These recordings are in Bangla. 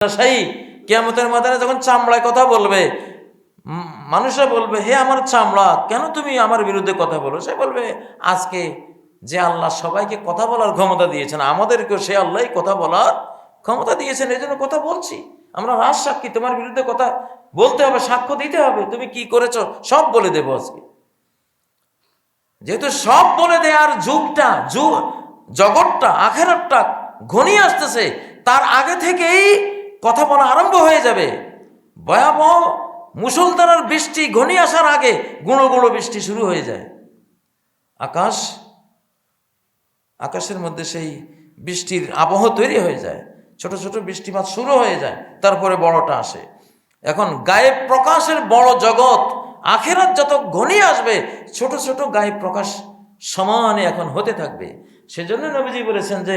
সেই কিয়ামতের ময়দানে যখন চামড়ায় কথা বলবে, মানুষরা বলবে, হে আমার চামড়া, কেন তুমি আমার বিরুদ্ধে কথা বলো? সে বলবে, আজকে যে আল্লাহ সবাইকে কথা বলার ক্ষমতা দিয়েছেন, আমাদেরকেও সে আল্লাহ কথা বলার ক্ষমতা দিয়েছেন, এই জন্য কথা বলছি। আমরা রাজ সাক্ষী, তোমার বিরুদ্ধে কথা বলতে হবে, সাক্ষ্য দিতে হবে, তুমি কি করেছো সব বলে দেবো আজকে। যেহেতু সব বলে দেওয়ার জগৎটা আখেরাতটা ঘনিয়ে আসতেছে, তার আগে থেকেই কথা বলা আরম্ভ হয়ে যাবে। ভয়াবহ মুষলধারার বৃষ্টি ঘনিয়ে আসার আগে গুঁড়ো গুঁড়ো বৃষ্টি শুরু হয়ে যায়। আকাশের মধ্যে সেই বৃষ্টির আবহ তৈরি হয়ে যায়, ছোট ছোট বৃষ্টিপাত শুরু হয়ে যায়, তারপরে বড়টা আসে। এখন গায়েব প্রকাশের বড় জগৎ আখেরাত যত ঘনিয়ে আসবে, ছোট ছোট গায়েব প্রকাশ সমানে এখন হতে থাকবে। সেজন্য নবীজি বলেছেন যে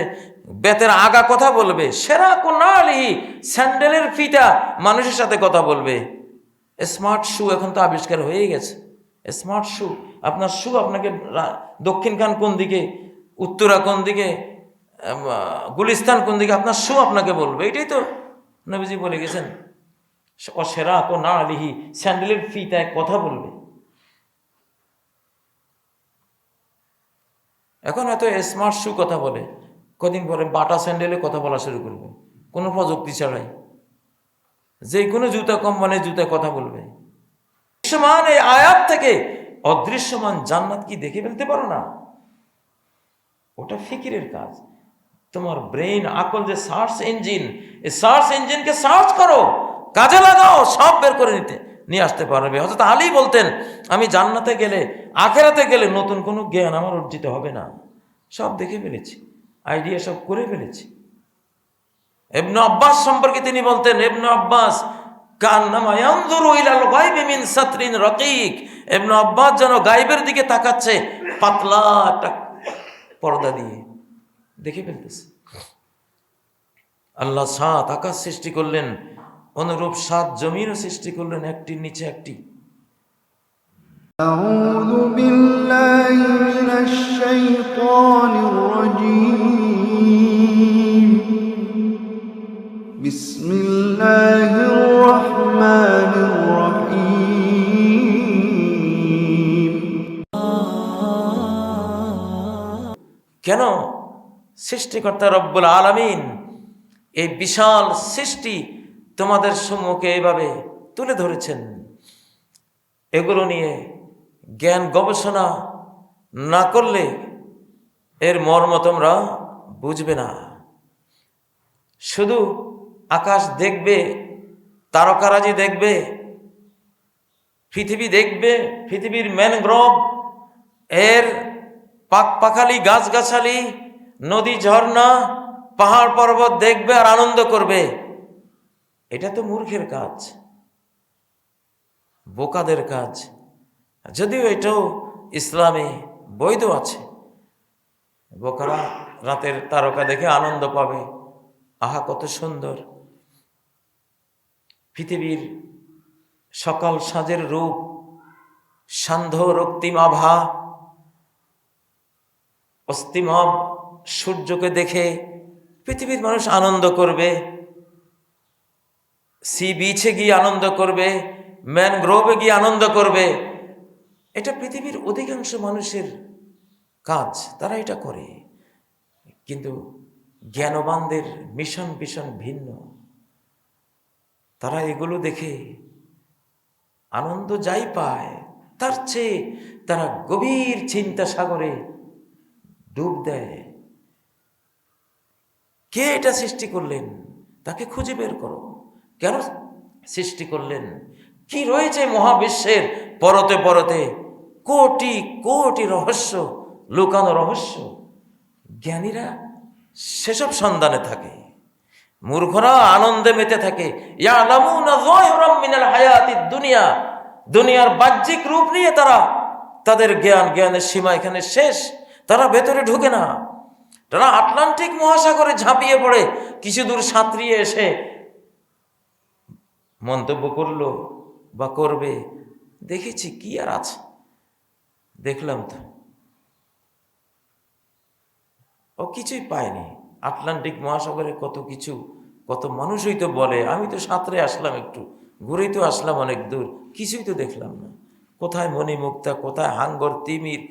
বেতের আগা কথা বলবে, সেরা কোনালিহি, স্যান্ডেলের ফিতা মানুষের সাথে কথা বলবে। স্মার্ট শু এখন তো আবিষ্কার হয়ে গেছে। স্মার্ট শু, আপনার শু আপনাকে দক্ষিণ খান কোন দিকে, উত্তরা কোন দিকে, গুলিস্তান কোন দিকে, আপনার শু আপনাকে বলবে। এটাই তো নবীজি বলে গেছেন, সেরা কোনালিহি, স্যান্ডেলের ফিতায় কথা বলবে। এখন এত স্মার্ট শু কথা বলে, কদিন পরে বাটা স্যান্ডেলে কথা বলা শুরু করবে, কোনো প্রযুক্তি ছাড়াই। যে কোনো জুতা কোম্পানির জুতায় কথা বলবে। দৃশ্যমান এই আয়াত থেকে অদৃশ্যমান জান্নাত কি দেখে ফেলতে পারো না? ওটা ফিকিরের কাজ। তোমার ব্রেন, আকল যে সার্চ ইঞ্জিন, এই সার্চ ইঞ্জিনকে সার্চ করো, কাজে লাগাও, সব বের করে নিয়ে আসতে পারবে। হযরত আলী বলতেন, আমি জান্নাতে গেলে, আখেরাতে গেলে নতুন কোনো জ্ঞান আমার অর্জিত হবে না, সব দেখে ফেলেছি, আইডিয়া সব করে ফেলেছি। ইবনে আব্বাস সম্পর্কে তিনি বলতেন, ইবনে আব্বাস কান্নামা ইয়ানজুরু ইলাল গায়বি মিন সাতরিন রাকিক, ইবনে আব্বাস যেন গায়বের দিকে তাকাচ্ছে পাতলা একটা পর্দা দিয়ে, দেখে ফেলতেছে। আল্লাহ 7 আকাশ সৃষ্টি করলেন, অনুরূপ 7 জমিনও সৃষ্টি করলেন, একটির নিচে একটি। আউযু বিল্লাহি মিনাশ শাইতানির রাজীম। বিসমিল্লাহির রহমানির রহিম। কেন সৃষ্টিকর্তা রব্বুল আলামিন এই বিশাল সৃষ্টি তোমাদের সম্মুখে এভাবে তুলে ধরেছেন? এগুলো নিয়ে জ্ঞান গবেষণা না করলে এর মর্ম তোমরা বুঝবে না। শুধু আকাশ দেখবে, তারকারাজি দেখবে, পৃথিবী দেখবে, পৃথিবীর ম্যানগ্রোভ, এর পাখালি গাছগাছালি, নদী ঝর্ণা, পাহাড় পর্বত দেখবে আর আনন্দ করবে। এটা তো মূর্খের কাজ, বোকাদের কাজ। যদিও এটাও ইসলামে বৈধ আছে। বোকারা রাতের তারকা দেখে আনন্দ পাবে, আহা কত সুন্দর। পৃথিবীর সকাল সাজের রূপ, সান্ধ্য রক্তিম আভা, অস্তিমভ সূর্যকে দেখে পৃথিবীর মানুষ আনন্দ করবে, সি বিচে গিয়ে আনন্দ করবে, ম্যানগ্রোভে গিয়ে আনন্দ করবে। এটা পৃথিবীর অধিকাংশ মানুষের কাজ, তারা এটা করে। কিন্তু জ্ঞানবানদের মিশন ভীষণ ভিন্ন। তারা এগুলো দেখে আনন্দ যাই পায়, তার চেয়ে তারা গভীর চিন্তা সাগরে ডুব দেয়। কে এটা সৃষ্টি করলেন তাকে খুঁজে বের করো। কেন সৃষ্টি করলেন? কি রয়েছে মহাবিশ্বের পরতে পরতে? কোটি কোটি রহস্য, লুকানো রহস্য। জ্ঞানীরা সেসব সন্ধানে থাকে, মূর্খরা আনন্দে মেতে থাকে। ইয়ালামুনা যাহিরাম মিনাল হায়াতিদ দুনিয়া, দুনিয়ার বাহ্যিক রূপ নিয়ে তারা, তাদের জ্ঞানের সীমা এখানে শেষ। তারা ভেতরে ঢুকে না। তারা আটলান্টিক মহাসাগরে ঝাঁপিয়ে পড়ে কিছু দূর সাঁতরিয়ে এসে মন্তব্য করলো বা করবে, দেখেছি কি আর আছে, দেখলাম তো। ও কিছুই পায়নি। আটলান্টিক মহাসাগরে কত কিছু, কত মানুষই তো বলে, আমি তো সাঁতরে আসলাম, একটু ঘুরেই তো আসলাম অনেক দূর, কিছুই তো দেখলাম না। কোথায় মণিমুক্তা, কোথায় হাঙ্গর তিমির,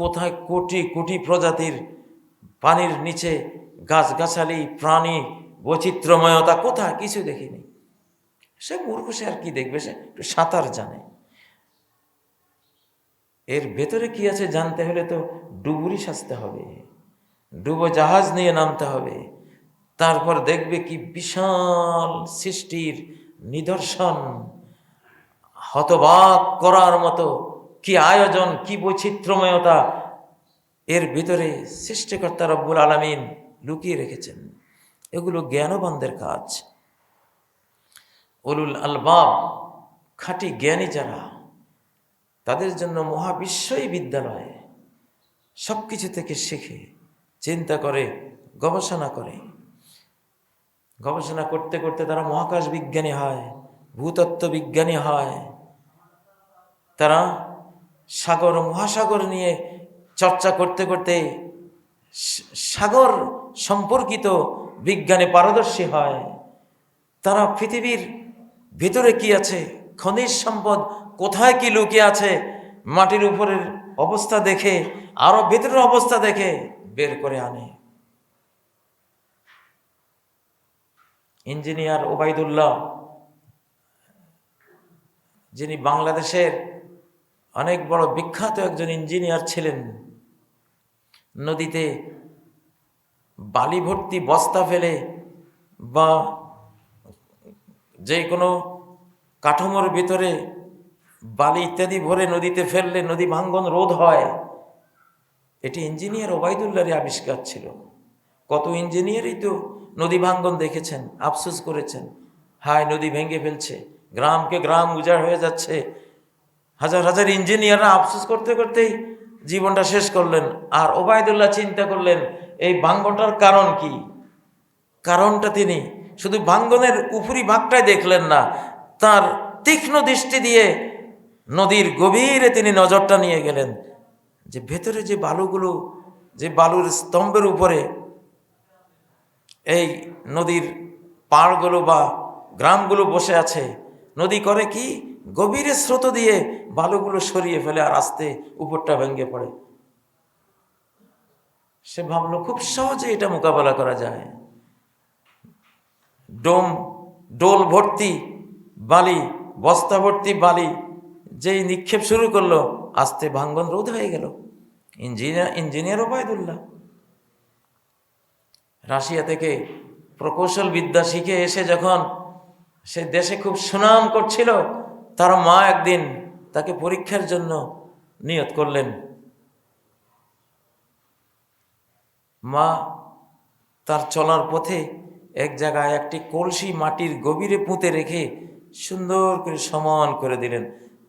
কোথায় কোটি কোটি প্রজাতির পানির নিচে গাছগাছালি, প্রাণী, বৈচিত্র্যময়তা, কোথায় কিছু দেখিনি। সে মূর্খ, সে আর কি দেখবে, সে একটু সাঁতার জানে। এর ভেতরে কি আছে জানতে হলে তো ডুবুরি সাজতে হবে, ডুবো জাহাজ নিয়ে নামতে হবে, তারপর দেখবে কি বিশাল সৃষ্টির নিদর্শন, হতবাক করার মতো কি আয়োজন, কি বৈচিত্র্যময়তা এর ভিতরে সৃষ্টিকর্তা রব্বুল আলামিন লুকিয়ে রেখেছেন। এগুলো জ্ঞানবানদের কাজ। উলুল আলবাব, খাঁটি জ্ঞানী যারা, তাদের জন্য মহাবিশ্বই বিদ্যালয়। সব কিছু থেকে শেখে, চিন্তা করে, গবেষণা করে। গবেষণা করতে করতে তারা মহাকাশ বিজ্ঞানী হয়, ভূতত্ত্ব বিজ্ঞানী হয়। তারা সাগর মহাসাগর নিয়ে চর্চা করতে করতে সাগর সম্পর্কিত বিজ্ঞানে পারদর্শী হয়। তারা পৃথিবীর ভিতরে কি আছে, খনিজ সম্পদ কোথায় কি লুকিয়ে আছে, মাটির উপরের অবস্থা দেখে, আরো ভিতরের অবস্থা দেখে বের করে আনে। ইঞ্জিনিয়ার ওবায়দুল্লাহ, যিনি বাংলাদেশের অনেক বড় বিখ্যাত একজন ইঞ্জিনিয়ার ছিলেন, নদীতে বালি ভর্তি বস্তা ফেলে বা যে কোনো কাঠামোর ভিতরে বালি ইত্যাদি ভরে নদীতে ফেললে নদী ভাঙ্গন রোধ হয়। এটি ইঞ্জিনিয়ার ওবায়দুল্লাহরই আবিষ্কার ছিল। কত ইঞ্জিনিয়ারই তো নদী ভাঙ্গন দেখেছেন, আফসোস করেছেন, হায় নদী ভেঙে ফেলছে, গ্রামকে গ্রাম উজাড় হয়ে যাচ্ছে। হাজার হাজার ইঞ্জিনিয়াররা আফসোস করতে করতেই জীবনটা শেষ করলেন। আর ওবায়দুল্লাহ চিন্তা করলেন এই ভাঙ্গনটার কারণ কি। কারণটা তিনি শুধু ভাঙ্গনের উপরি ভাগটাই দেখলেন না, তার তীক্ষ্ণ দৃষ্টি দিয়ে নদীর গভীরে তিনি নজরটা নিয়ে গেলেন, যে ভেতরে যে বালুগুলো, যে বালুর স্তম্ভের উপরে এই নদীর পাড়গুলো বা গ্রামগুলো বসে আছে, নদী করে কি গভীরে স্রোত দিয়ে বালুগুলো সরিয়ে ফেলে আর আস্তে উপরটা ভেঙে পড়ে। সে ভাবলো খুব সহজে এটা মোকাবেলা করা যায়। ডোল ভর্তি বালি, বস্তা ভর্তি বালি যেই নিক্ষেপ শুরু করলো, আস্তে ভাঙ্গন রোধ হয়ে গেল। ইঞ্জিনিয়ার ওবায়দুল্লাহ রাশিয়া থেকে প্রকৌশল বিদ্যা শিখে এসে যখন সে দেশে খুব সুনাম করছিল, তার মা একদিন তাকে পরীক্ষার জন্য নিয়ত করলেন। মা তার চলার পথে এক জায়গায় একটি কলসি মাটির গভীরে পুঁতে রেখে সুন্দর করে সমান করে দিলেন,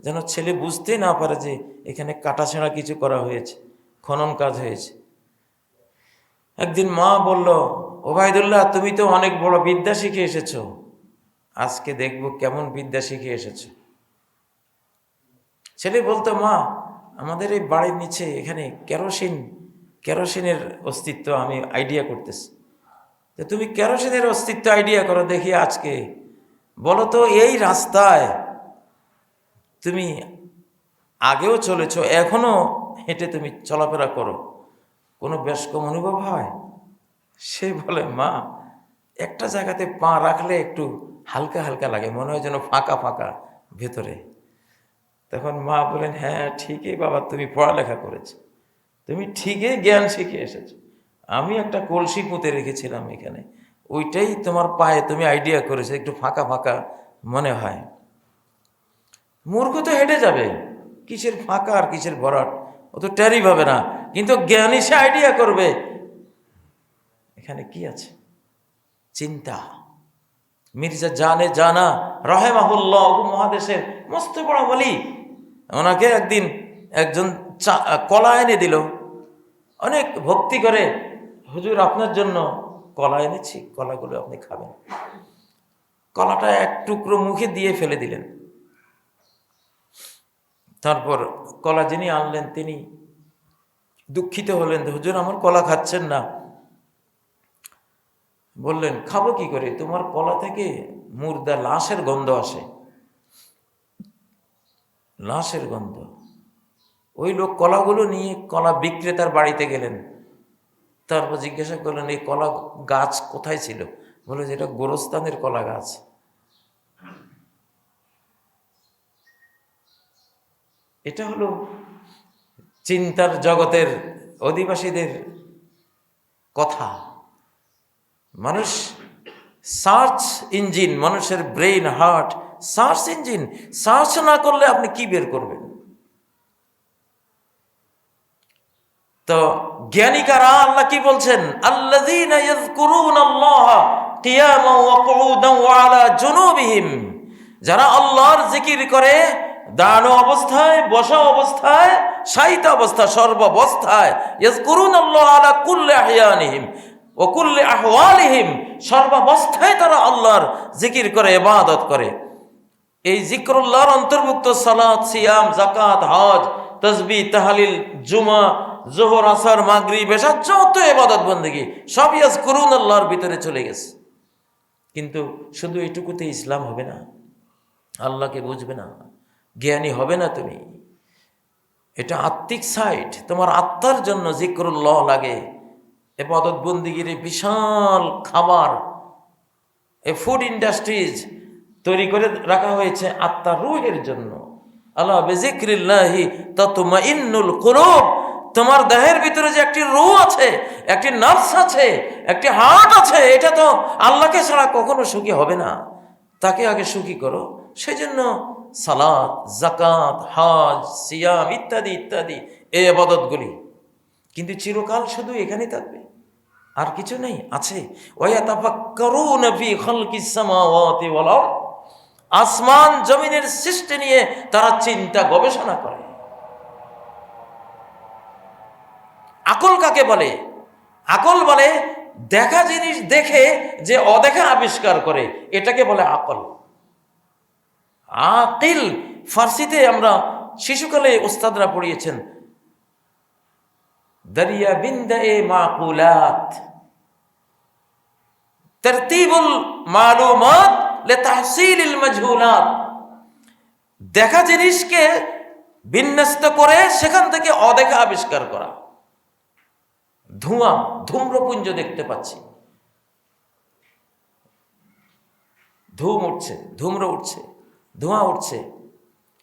যেন ছেলে বুঝতে না পারে যে এখানে কাটাছেঁড়া কিছু করা হয়েছে, খনন কাজ হয়েছে। একদিন মা বলল, ওবায়দুল্লাহ তুমি তো অনেক বড় বিদ্যা শিখে এসেছো, আজকে দেখবো কেমন বিদ্যা শিখে এসেছো। ছেলে বলতো, মা আমাদের এই বাড়ির নিচে এখানে কেরোসিনের অস্তিত্ব আমি আইডিয়া করতেছি। তো তুমি কেরোসিনের অস্তিত্ব আইডিয়া করো দেখি আজকে, বলো তো এই রাস্তায় তুমি আগেও চলেছো, এখনো হেঁটে তুমি চলাফেরা করো, কোনো বেশ কম অনুভব হয়? সে বলে, মা একটা জায়গাতে পা রাখলে একটু হালকা হালকা লাগে, মনে হয় যেন ফাঁকা ফাঁকা ভেতরে। তখন মা বলেন, হ্যাঁ ঠিকই বাবা, তুমি পড়ালেখা করেছো, তুমি ঠিকই জ্ঞান শিখে এসেছো। আমি একটা কলসি পুঁতে রেখেছিলাম এখানে, ওইটাই তোমার পায়ে তুমি আইডিয়া করেছো, একটু ফাঁকা ফাঁকা মনে হয়। মূর্খ তো হেঁটে যাবে, কিসের ফাঁকা আর কিসের ভরাট, ও তো টেরই পাবে না। কিন্তু জ্ঞানী সে আইডিয়া করবে এখানে কি আছে। চিন্তা। মির্জা জানা রাহেমাহুল্লাহ মহাদেশের মস্ত বড় বলি, ওনাকে একদিন একজন কলা এনে দিল, অনেক ভক্তি করে, হুজুর আপনার জন্য কলা এনেছি, কলাগুলো আপনি খাবেন। কলাটা এক টুকরো মুখে দিয়ে ফেলে দিলেন। তারপর কলা যিনি আনলেন তিনি দুঃখিত হলেন, হুজুর আমার কলা খাচ্ছেন না। বললেন, খাবো কি করে, তোমার কলা থেকে মুর্দা লাশের গন্ধ আসে, লাশের গন্ধ। ওই লোক কলাগুলো নিয়ে কলা বিক্রেতার বাড়িতে গেলেন, তারপর জিজ্ঞাসা করলেন এই কলা গাছ কোথায় ছিল, বলে যে এটা গোরস্তানের কলা গাছ। এটা হলো চিন্তার জগতের অধিবাসীদের কথা। মানুষ সার্চ ইঞ্জিন, মানুষের brain, heart search engine. Search না করলে আপনি কি বের করবেন? তো জ্ঞানী কারা? আল্লাহ কি বলছেন? আল্লাযীনা ইয়াযকুরুনাল্লাহা কিয়ামান ওয়া কুউদান ওয়া আলা জুনুবিহিম, যারা আল্লাহর জিকির করে দাঁড়ানো অবস্থায়, বসা অবস্থায়, শায়িত অবস্থায়, সর্বাবস্থায়। ইয়াযকুরুনাল্লাহা আলা কুল্লি আহইয়ানিহিম ওয়া কুল্লি আহওয়ালিহিম, সর্বাবস্থায় তারা আল্লাহর জিকির করে, ইবাদত করে। এই জিক্রুল্লাহর অন্তর্ভুক্ত সালাত, সিয়াম, যাকাত, হজ, তাসবিহ, তাহলিল, জুমা, যোহর, আসর, মাগরিব, এশা, যত ইবাদত বন্দেগী সব ইয়াজকুরুনাল্লাহর ভিতরে চলে গেছে। কিন্তু শুধু এটুকুতে ইসলাম হবে না, আল্লাহকে বুঝবে না, জ্ঞানী হবে না তুমি। এটা আত্মিক সাইড, তোমার আত্মার জন্য জিক্রুল্লাহ লাগে। ইবাদত বন্দেগীর বিশাল খাবার, এ ফুড ইন্ডাস্ট্রিজ তৈরি করে রাখা হয়েছে আত্মার রূহের জন্য। আলা বিযিক্রিল্লাহি তাতমাইন্নুল কুলুব, তোমার দেহের ভিতরে যে একটি রূহ আছে, একটি নাফস আছে, একটি হার্ট আছে, এটা তো আল্লাহকে ছাড়া কখনো সুখী হবে না। তাকে আগে সুখী করো। সেই জন্য সালাত, যাকাত, হজ, সিয়াম ইত্যাদি ইত্যাদি এই ইবাদতগুলি। কিন্তু চিরকাল শুধু এখানেই থাকবে, আর কিছু নেই? আছে ওয়ায়াতাফাক্কারুনা ফি খালকিস সামাওয়াতি ওয়াল আরদ, আসমান জমিনের সৃষ্টি নিয়ে তারা চিন্তা গবেষণা করে। আকল কাকে বলে? আকল বলে দেখা জিনিস দেখে যে অদেখা আবিষ্কার করে, এটাকে বলে আকল। আকিল ফার্সিতে আমরা শিশুকালে ওস্তাদরা পড়িয়েছেন, দরিয়া বিন্দায়ে মাকুলাত, তারতিবুল মালুমাত লিতাহসিলিল মাজহুলাত। দেখা জিনিসকে বিন্যস্ত করে সেখান থেকে অদেখা আবিষ্কার করা। ধোঁয়া, ধূম্রপুঞ্জ দেখতে পাচ্ছি, ধূম উঠছে, ধূম্র উঠছে, ধোঁয়া উঠছে,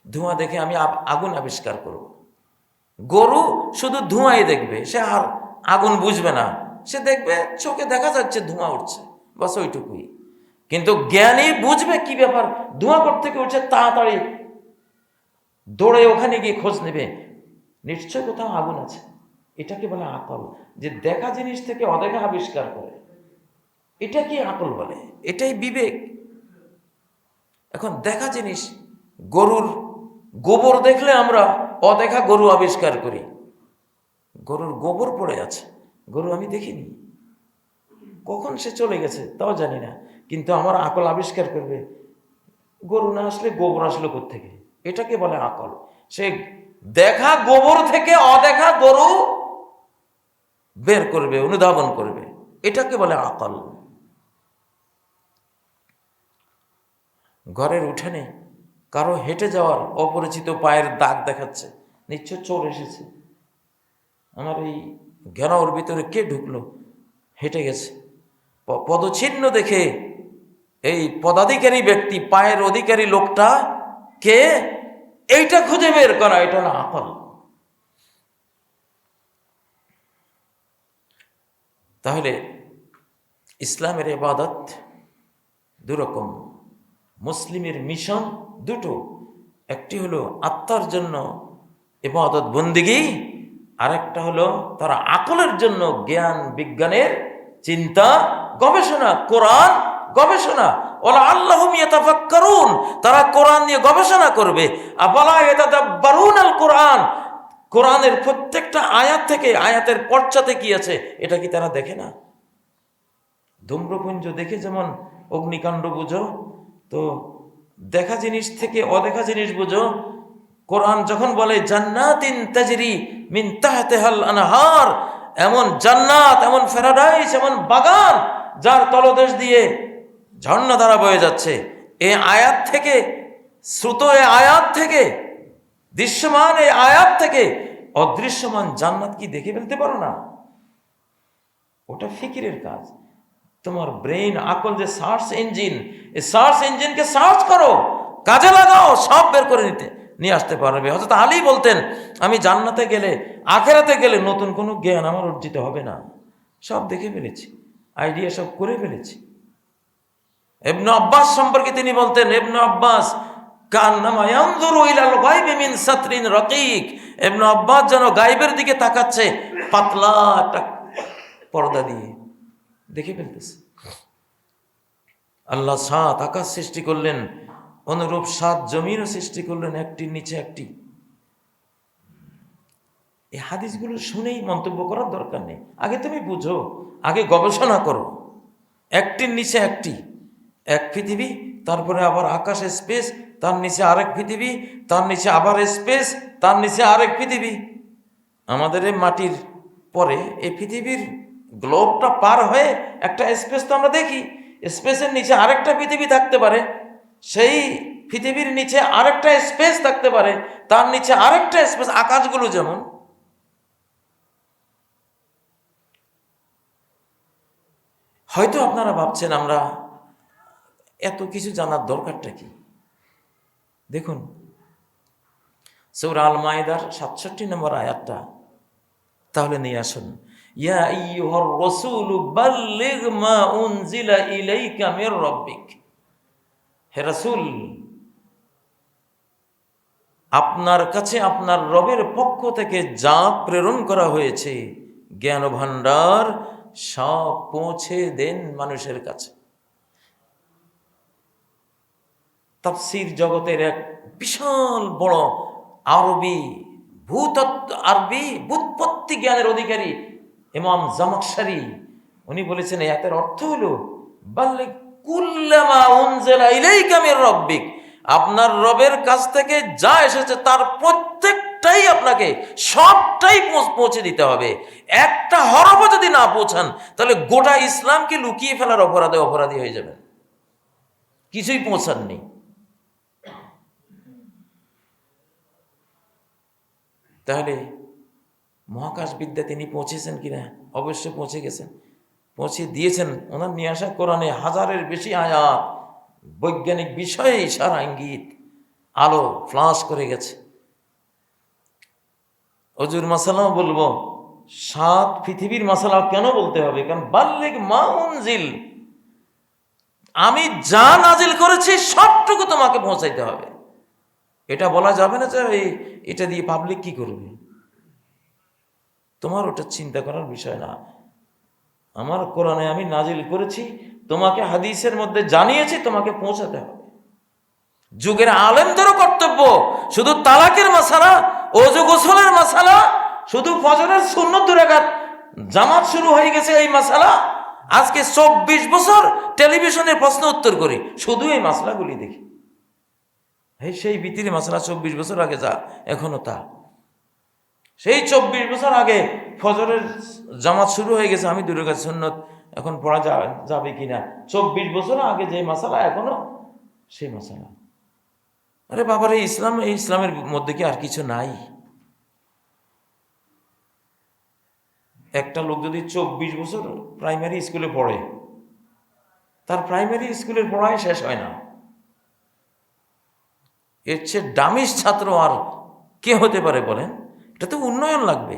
ধোঁয়া দেখে আমি আগুন আবিষ্কার করব। গরু শুধু ধোঁয়াই দেখবে, সে আর আগুন বুঝবে না। সে দেখবে চোখে দেখা যাচ্ছে ধোঁয়া উঠছে, বাস ওইটুকুই। কিন্তু জ্ঞানী বুঝবে কি ব্যাপার, ধোঁয়া থেকে উঠছে, তাড়াতাড়ি দৌড়ে ওখানে গিয়ে খোঁজ নেবে, নিশ্চয় কোথাও আগুন আছে। এটাকে বলে আকল, যে দেখা জিনিস থেকে অদেখা আবিষ্কার করে। এটা কি আকল বলে? এটাই বিবেক। এখন দেখা জিনিস, গরুর গোবর দেখলে আমরা অদেখা গরু আবিষ্কার করি। গরুর গোবর পড়ে আছে, গরু আমি দেখিনি, কখন সে চলে গেছে তাও জানি না, কিন্তু আমার আকল আবিষ্কার করবে গরু না আসলে গোবর আসলো কোত্থেকে। এটাকে বলে আকল। সে দেখা গোবর থেকে অদেখা গরু বের করবে, অনুধাবন করবে, এটাকে বলে আকল। ঘরের উঠানে কারো হেঁটে যাওয়ার অপরিচিত পায়ের দাগ দেখাচ্ছে, নিশ্চয় চোর এসেছে, আমার এই ঘেরাওর ভিতরে কে ঢুকলো, হেঁটে গেছে। পদচিহ্ন দেখে এই পদাধিকারী ব্যক্তি, পায়ের অধিকারী লোকটা কে, এইটা খুঁজে বের করা, এটা হলো আকল। তাহলে ইসলামের ইবাদত দুরকম, মুসলিমের মিশন দুটো। একটি হলো আত্মার জন্য ইবাদত বন্দেগী, আরেকটা হলো তারা আকলের জন্য জ্ঞান বিজ্ঞানের চিন্তা গবেষণা, কোরআন গবেষণা। ওলা আল্লাহুম ইয়াতাফাক্কারুন, তারা কোরআন নিয়ে গবেষণা করবে। আফালা ইয়াতাদাব্বারুনাল কোরআন, কোরআনের প্রত্যেকটা আয়াত থেকে আয়াতের পর্চাতে কি আছে এটা কি তারা দেখে না? ধূম্রপুঞ্জ দেখে যেমন অগ্নিকাণ্ড বুঝো, তো দেখা জিনিস থেকে অদেখা জিনিস বুঝো। কোরআন যখন বলে জান্নাতিন তাজরি মিন তাহতিহাল আনহার, এমন জান্নাত, এমন প্যারাডাইস, এমন বাগান যার তলদেশ দিয়ে ঝর্ণা ধারা বয়ে যাচ্ছে। এই আয়াত থেকে, শ্রুত এই আয়াত থেকে, দৃশ্যমান এই আয়াত থেকে অদৃশ্যমান জান্নাত কি দেখে ফেলতে পারো না? ওটা ফিকিরের কাজ। তোমার ব্রেন, আকল যে সার্চ ইঞ্জিন, এই সার্চ ইঞ্জিনকে সার্চ করো, কাজে লাগাও, সব বের করে নিয়ে আসতে পারবে। হযরত আলী বলতেন, আমি জান্নাতে গেলে, আখেরাতে গেলে নতুন কোনো জ্ঞান আমার অর্জিত হবে না, সব দেখে ফেলেছি, আইডিয়া সব করে ফেলেছি। ইবনে আব্বাস সম্পর্কে তিনি বলতেন, ইবনে আব্বাস কান্নামা ইয়ানজুরু ইলাল গায়বি মিন সাতরিন রাকিক। ইবনে আব্বাস যেন গায়বের দিকে তাকাচ্ছে পাতলা একটা পর্দা দিয়ে, দেখে ফেলতেছে। আল্লাহ 7 আকাশ সৃষ্টি করলেন, অনুরূপ 7 জমিনও সৃষ্টি করলেন, একটির নিচে একটি। এই হাদিসগুলো শুনেই মন্তব্য করার দরকার নেই। আগে তুমি বুঝো, আগে গবেষণা করো। একটির নিচে একটি, এক পৃথিবী, তারপরে আবার আকাশ, স্পেস, তার নিচে আরেক পৃথিবী, তার নিচে আবার স্পেস, তার নিচে আরেক পৃথিবী। আমাদের এই মাটির পরে এই পৃথিবীর গ্লোবটা পার হয়ে একটা স্পেস তো আমরা দেখি, স্পেসের নিচে আরেকটা পৃথিবী থাকতে পারে, সেই পৃথিবীর নিচে আরেকটা স্পেস থাকতে পারে, তার নিচে আরেকটা স্পেস। আকাশগুলো যেমন, হয়তো আপনারা ভাবছেন আমরা এত কিছু জানার দরকারটা কি? দেখুন সূরা আল মাইদার 67 নম্বর আয়াতটা তাহলে নিয়ে আসুন। ইয়া আইয়ুহার রাসূলু বাল্লিগ মা উনজিলা ইলাইকা মির রাব্বিক। হে রাসূল, আপনার কাছে আপনার রবের পক্ষ থেকে যা প্রেরণ করা হয়েছে, জ্ঞান ভাণ্ডার, সব পৌঁছে দেন মানুষের কাছে। তাফসীর জগতের এক বিশাল বড় আরবি ব্যুৎপত্তি জ্ঞানের অধিকারী ইমাম জামাখশারি, উনি বলেছেন এর অর্থ হলো বাল্লিগ কুল্লামা উনজিলা ইলাইকা মির রাব্বিক। আপনার রবের কাছ থেকে যা এসেছে তার প্রত্যেকটাই আপনাকে, সবটাই পৌঁছে দিতে হবে। একটা হরফও যদি না পৌঁছান তাহলে গোটা ইসলামকে লুকিয়ে ফেলার অপরাধী হয়ে যাবেন। কিছুই পৌঁছাননি। তাহলে মহাকাশ বিদ্যা তিনি পৌঁছেছেন কিনা? অবশ্যই পৌঁছে গেছেন, পৌঁছে দিয়েছেন। ওনার নিয়ে আসা কোরআনে 1000-এর বেশি আয়াত বৈজ্ঞানিক বিষয়ে ইশারা, ইঙ্গিত, আলো ফ্লাশ করে গেছে। অজুর মাসালাও বলবো, 7 পৃথিবীর মাসালা কেন বলতে হবে? কারণ বাল্লিগ মা উনজিল, আমি যা নাজিল করেছি সবটুকু তোমাকে পৌঁছাইতে হবে। এটা বলা যাবে না যে এটা দিয়ে পাবলিক কি করবে, তোমার ওটা চিন্তা করার বিষয় না। আমার কোরআনে আমি নাজিল করেছি, তোমাকে হাদিসের মধ্যে জানিয়েছি, তোমাকে পৌঁছাতে হবে। যুগের আলেমদেরও কর্তব্য শুধু তালাকের মাসালা, ওযু গোসলের মাসালা, শুধু ফজরের সুন্নত 2 রাকাত জামাত শুরু হয়ে গেছে এই মাসালা, আজকে 24 বছর টেলিভিশনে প্রশ্ন উত্তর করি, শুধু এই মাসলাগুলি দেখি। সেই ভিতরে মাসালা 24 বছর আগে যা এখনো তা। সেই 24 বছর আগে ফজরের জামাত শুরু হয়ে গেছে, আমি 2 রাকাত সুন্নত এখন পড়া যাবে কিনা, 24 বছর আগে যে মাসালা এখনো সেই মাসালা। আরে বাবারে, এই ইসলামের মধ্যে কি আর কিছু নাই? একটা লোক যদি 24 বছর প্রাইমারি স্কুলে পড়ে, তার প্রাইমারি স্কুলের পড়াই শেষ হয় না। এর চেয়ে ডামিস ছাত্র আর কে হতে পারে বলেন? এটা তো উন্নয়ন লাগবে।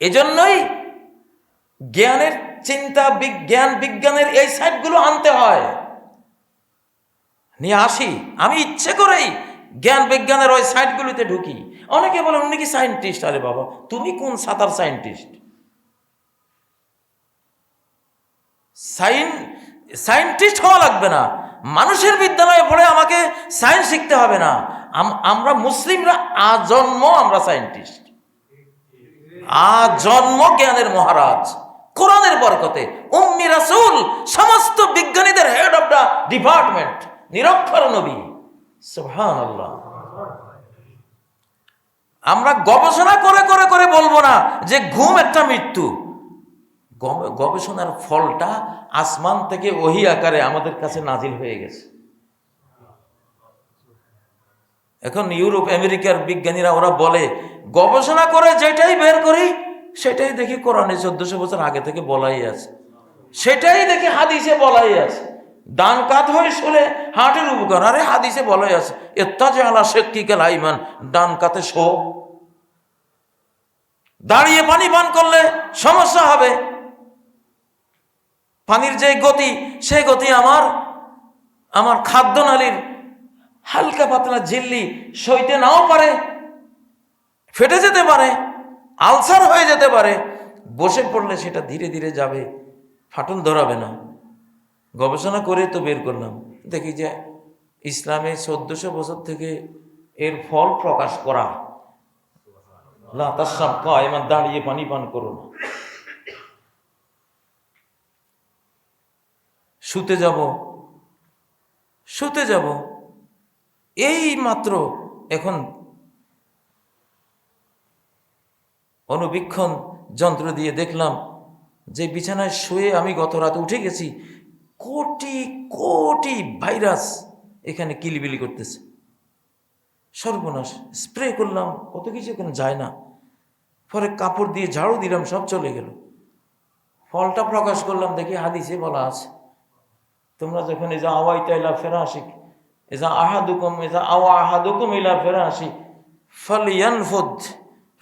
এজন্যই জ্ঞানের চিন্তা, বিজ্ঞানের এই সাইডগুলো আনতে হয়, নিয়ে আসি। আমি ইচ্ছে করেই জ্ঞান বিজ্ঞানের ওই সাইডগুলিতে ঢুকি। অনেকে বলে উনি কি সায়েন্টিস্ট। আরে বাবা, তুমি কোন সাঁতার সায়েন্টিস্ট? সায়েন্টিস্ট হওয়া লাগবে না, মানুষের বিদ্যালয়ে পড়ে আমাকে সায়েন্স শিখতে হবে না। আমরা মুসলিমরা আজন্ম আমরা সায়েন্টিস্ট, আজন্ম জ্ঞানের মহারাজ। কোরআনের বরকতে উম্মি রাসূল সমস্ত বিজ্ঞানীদের হেড অফ দ্য ডিপার্টমেন্ট, নিরক্ষর নবী। সুবহানাল্লাহ। আমরা গবেষণা করে করে করে বলবো না যে ঘুম একটা মৃত্যু। গবেষণার ফলটা আসমান থেকে ওহী আকারে আমাদের কাছে নাজিল হয়ে গেছে। এখন ইউরোপ আমেরিকার বিজ্ঞানীরা ওরা বলে, গবেষণা করে যেটাই বের করি সেটাই দেখি কোরআনে 1400 বছর আগে থেকে বলাই আছে, সেটাই দেখি হাদিসে বলাই আছে। ডান কাত হয়ে শুলে হার্টের উপকার, আরে হাদিসে বলাই আছে ইত্তাজি আলা শিক্কিকাল আইমান, ডান কাতে শো। দাঁড়িয়ে পানি পান করলে সমস্যা হবে, পানির যে গতি সেই গতি আমার খাদ্যনালীর হালকা পাতলা ঝিল্লি সইতে নাও পারে, ফেটে যেতে পারে, আলসার হয়ে যেতে পারে। বসে পড়লে সেটা ধীরে ধীরে যাবে, ফাটল ধরাবে না। গবেষণা করে তো বের করলাম, দেখি যে ইসলামে 1400 বছর থেকে এর ফল প্রকাশ করা। লা তাশরাব কায়মান, দাঁড়িয়ে পানি পান করো না। শুতে যাব এই মাত্র এখন অনুবীক্ষণ যন্ত্র দিয়ে দেখলাম যে বিছানায় শুয়ে আমি গত রাতে উঠে গেছি, কোটি কোটি ভাইরাস এখানে কিলিবিলি করতেছে। সর্বনাশ, স্প্রে করলাম, কত কিছু এখানে যায় না। পরে কাপড় দিয়ে ঝাড়ু দিলাম, সব চলে গেল। ফলটা প্রকাশ করলাম, দেখি হাদিসে বলা আছে, তোমরা যখন এজা আওয়াইতা ইলা ফিরাশিক এজা আওয়া আহাদুকুম ইলা ফিরাশিক ফালয়ানফুদ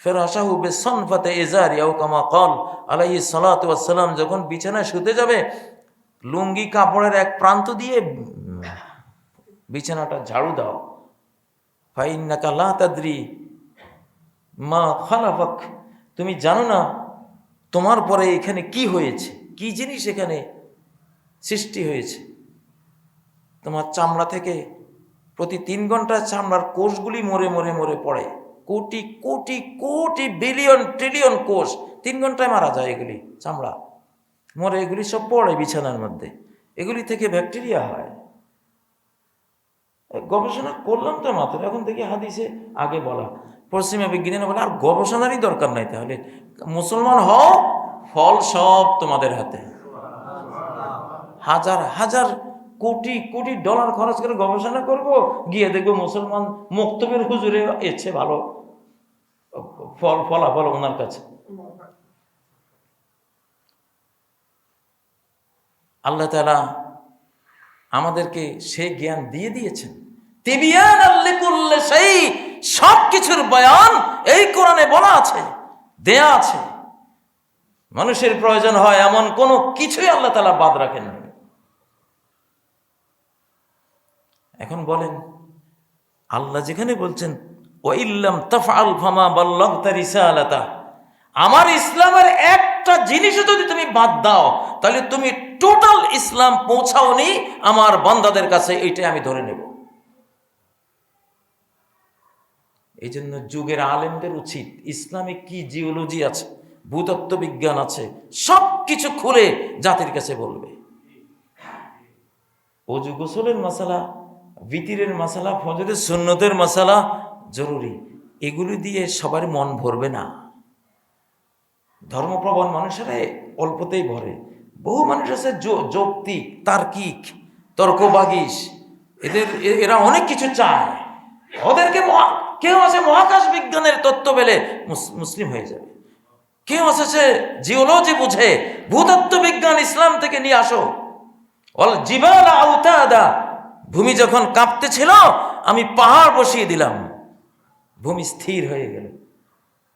ফিরাশাহু বিসানফাতি ইজারি আও কামা ক্বাল আলাইহিস সালাতু ওয়াস সালাম, যখন বিছানায় শুতে যাবে লুঙ্গি কাপড়ের এক প্রান্ত দিয়ে বিছানাটা ঝাড়ু দাও। ফাইন্নাকা লা তাদরি মা খালাফাক, তুমি জানো না তোমার পরে এখানে কি হয়েছে, কি জিনিস এখানে সৃষ্টি হয়েছে। তোমার চামড়া থেকে প্রতি 3 ঘন্টায় চামড়ার কোষগুলি মরে মরে মরে পড়ে, কোটি কোটি কোটি বিলিয়ন ট্রিলিয়ন কোষ 3 ঘন্টায় মারা যায়। এগুলি চামড়া মরে, এগুলি সব পড়ে বিছানার মধ্যে, এগুলি থেকে ব্যাকটেরিয়া হয়। গবেষণা করলাম তো মাত্র, এখন দেখি হাদিসে আগে বলা। পশ্চিমা বিজ্ঞানীরা বলে আর গবেষণারই দরকার নাই, তাহলে মুসলমান হও, ফল সব তোমাদের হাতে। হাজার হাজার কোটি কোটি ডলার খরচ করে গবেষণা করব, গিয়ে দেখবো মুসলমান মুক্তবের হুজুরে এসছে ভালো ফলাফল ওনার কাছে। আল্লাহ তাআলা আমাদেরকে সেই জ্ঞান দিয়ে দিয়েছেন। তিবিয়ানাল লিকুল্লি শাই, সব কিছুর বয়ান এই কোরআনে বলা আছে, দেয়া আছে। মানুষের প্রয়োজন হয় এমন কোনো কিছুই আল্লাহ তাআলা বাদ রাখেন না। এখন বলেন, আল্লাহ যেখানে বলছেন ওয়াইল্লাম তাফআল ফামা বাল্লাগতা রিসালাতা, আমার ইসলামের একটা জিনিসও যদি তুমি বাদ দাও তাহলে তুমি টোটাল ইসলাম পৌঁছাওনি আমার বান্দাদের কাছে, এইটাই আমি ধরে নেব। এই জন্য যুগের আলেমদের উচিত ইসলামে কি জিওলজি আছে, ভূতত্ত্ব বিজ্ঞান আছে, সব কিছু খুলে জাতির কাছে বলবে। ওযু গোসলের মাসালা, বিতিরের মাসালা, ফজরের সুন্নতের মাসালা জরুরি, এগুলি দিয়ে সবার মন ভরবে না। ধর্মপ্রবণ মানুষেরা অল্পতেই ভরে। বহু মানুষ আছে যৌক্তিক, তার্কিক, তর্কবাগীশ, এরা অনেক কিছু চায়। ওদেরকে কেউ আছে মহাকাশ বিজ্ঞানের তত্ত্ব পেলে মুসলিম হয়ে যাবে, কেউ আছে সে জিওলজি বুঝে, ভূতত্ত্ব বিজ্ঞান ইসলাম থেকে নিয়ে আসো। ওয়াল জিবালা আওতাদা, ভূমি যখন কাঁপতেছিল আমি পাহাড় বসিয়ে দিলাম, ভূমি স্থির হয়ে গেল।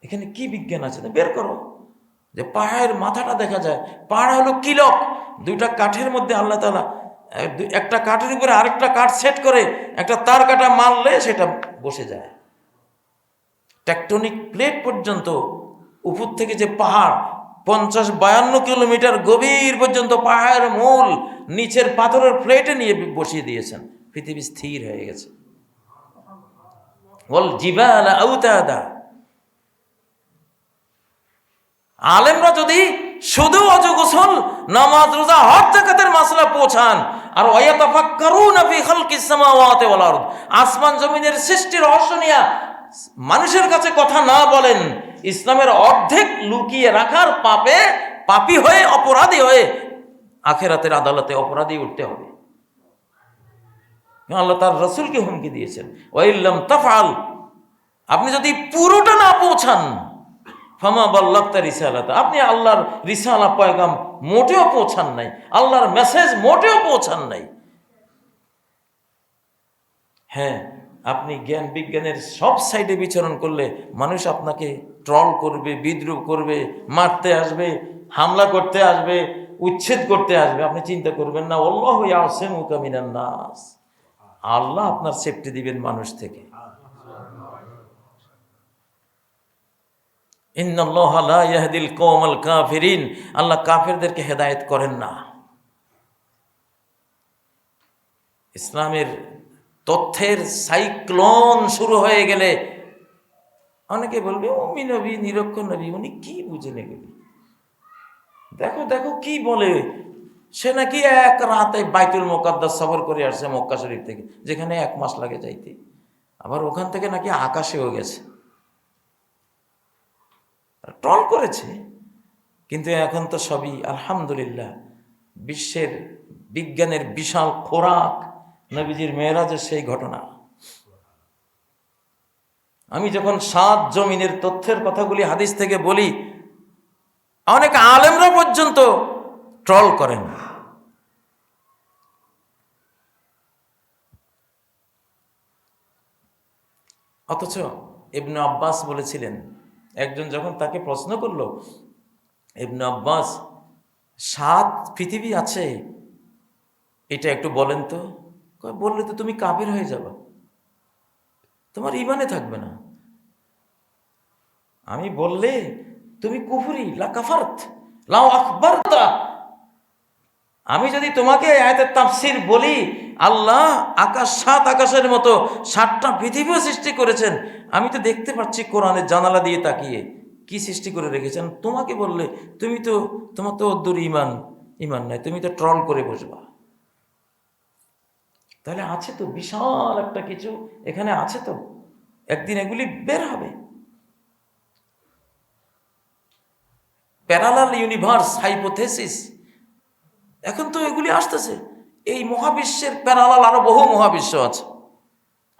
এখানে কি বিজ্ঞান আছে বের করো। যে পাহাড়ের মাথাটা দেখা যায়, পাহাড় হলো কিলক, 2টা কাঠের মধ্যে আল্লাহ তাআলা একটা কাঠের উপরে আরেকটা কাঠ সেট করে একটা তার কাটা মারলে সেটা বসে যায়। টেকটনিক প্লেট পর্যন্ত উপর থেকে যে পাহাড় 50-52 কিলোমিটার গভীর পর্যন্ত পাহাড়ের মূল নিচের পাথরের প্লেটে নিয়ে বসিয়ে দিয়েছেন, পৃথিবী স্থির হয়ে গেছে। ওয়াল জিবালা আওতাদা, আলেমরা যদি শুধু ওযু গোসল, নামাজ, রোজা, হজ, যাকাতের মাসলা পৌঁছান আর ওয়ায়াতাফাক্কারুনা ফি খালকিস সামাওয়াতি ওয়াল আরদ, আসমান জমিনের সৃষ্টির রহস্য নিয়ে মানুষের কাছে কথা না বলেন, ইসলামের অর্ধেক লুকিয়ে রাখার পাপে পাপী হয়ে অপরাধী হয়ে আখিরাতের আদালতে অপরাধী উঠতে হবে। আল্লাহ তার রাসূলকে হুমকি দিয়েছেন, ওয়াইল্লাম তাফআল, আপনি যদি পুরোটা না পৌঁছান, ফামা বাল্লাগতা রিসালাতা, আপনি আল্লাহর রিসালা পয়গাম মোটেও পৌঁছান নাই, আল্লাহর মেসেজ মোটেও পৌঁছান নাই। হ্যাঁ, আপনি জ্ঞান বিজ্ঞানের সব সাইডে বিচরণ করলে মানুষ আপনাকে ট্রল করবে, বিদ্রুপ করবে, মারতে আসবে, হামলা করতে আসবে, উচ্ছেদ করতে আসবে। আপনি চিন্তা করবেন না, আল্লাহু ইয়াসিমুকা মিনান নাস, আল্লাহ আপনার সেফটি দিবেন মানুষ থেকে। ইন্নাল্লাহা লা ইয়াহদিল কওমাল কাফিরিন, আল্লাহ কাফেরদেরকে হেদায়েত করেন না। ইসলামের তথ্যের সাইক্লোন শুরু হয়ে গেলে অনেকে বলবে উম্মি নবী, নিরক্ষর নবী, উনি কি বুঝেন এগুলি, দেখো দেখো কি বলে, সে নাকি এক রাতে বাইতুল মুকাদ্দাস সফর করে আসছে মক্কা শরীফ থেকে, যেখানে 1 মাস লাগে যাইতে, আবার ওখান থেকে নাকি আকাশেও গেছে। ট্রল করেছে, কিন্তু এখন তো সবই আলহামদুলিল্লাহ বিশ্বের বিজ্ঞানের বিশাল খোরাক, নবীজির মেরাজের সেই ঘটনা। আমি যখন 7 জমিনের তথ্যের কথাগুলি হাদিস থেকে বলি, অনেক আলেমরা পর্যন্ত ট্রল করেন। অথচ ইবনে আব্বাস বলেছিলেন, একজন যখন তাকে প্রশ্ন করলো, ইবনে আব্বাস 7 পৃথিবী আছে এটা একটু বলেন তো, বললে তো তুমি কাফের হয়ে যাবে, তোমার ঈমানে থাকবে না। আমি বললে তুমি কুফরি, লা কাফারত লাউ আকবারতা, আমি যদি তোমাকে আয়াতের তাফসীর বলি, আল্লাহ আকাশ 7 আকাশের মতো 7টা পৃথিবীও সৃষ্টি করেছেন, আমি তো দেখতে পাচ্ছি কোরআনের জানালা দিয়ে তাকিয়ে কি সৃষ্টি করে রেখেছেন, তোমাকে বললে তোমার তো অদ্দুর ঈমান নাই, তুমি তো ট্রল করে বসবা। তাহলে আছে তো বিশাল একটা কিছু এখানে আছে, তো একদিন এগুলি বের হবে। প্যারালাল ইউনিভার্স হাইপোথেসিস, এখন তো এগুলি আসতেছে। এই মহাবিশ্বের প্যারালাল আরো বহু মহাবিশ্ব আছে।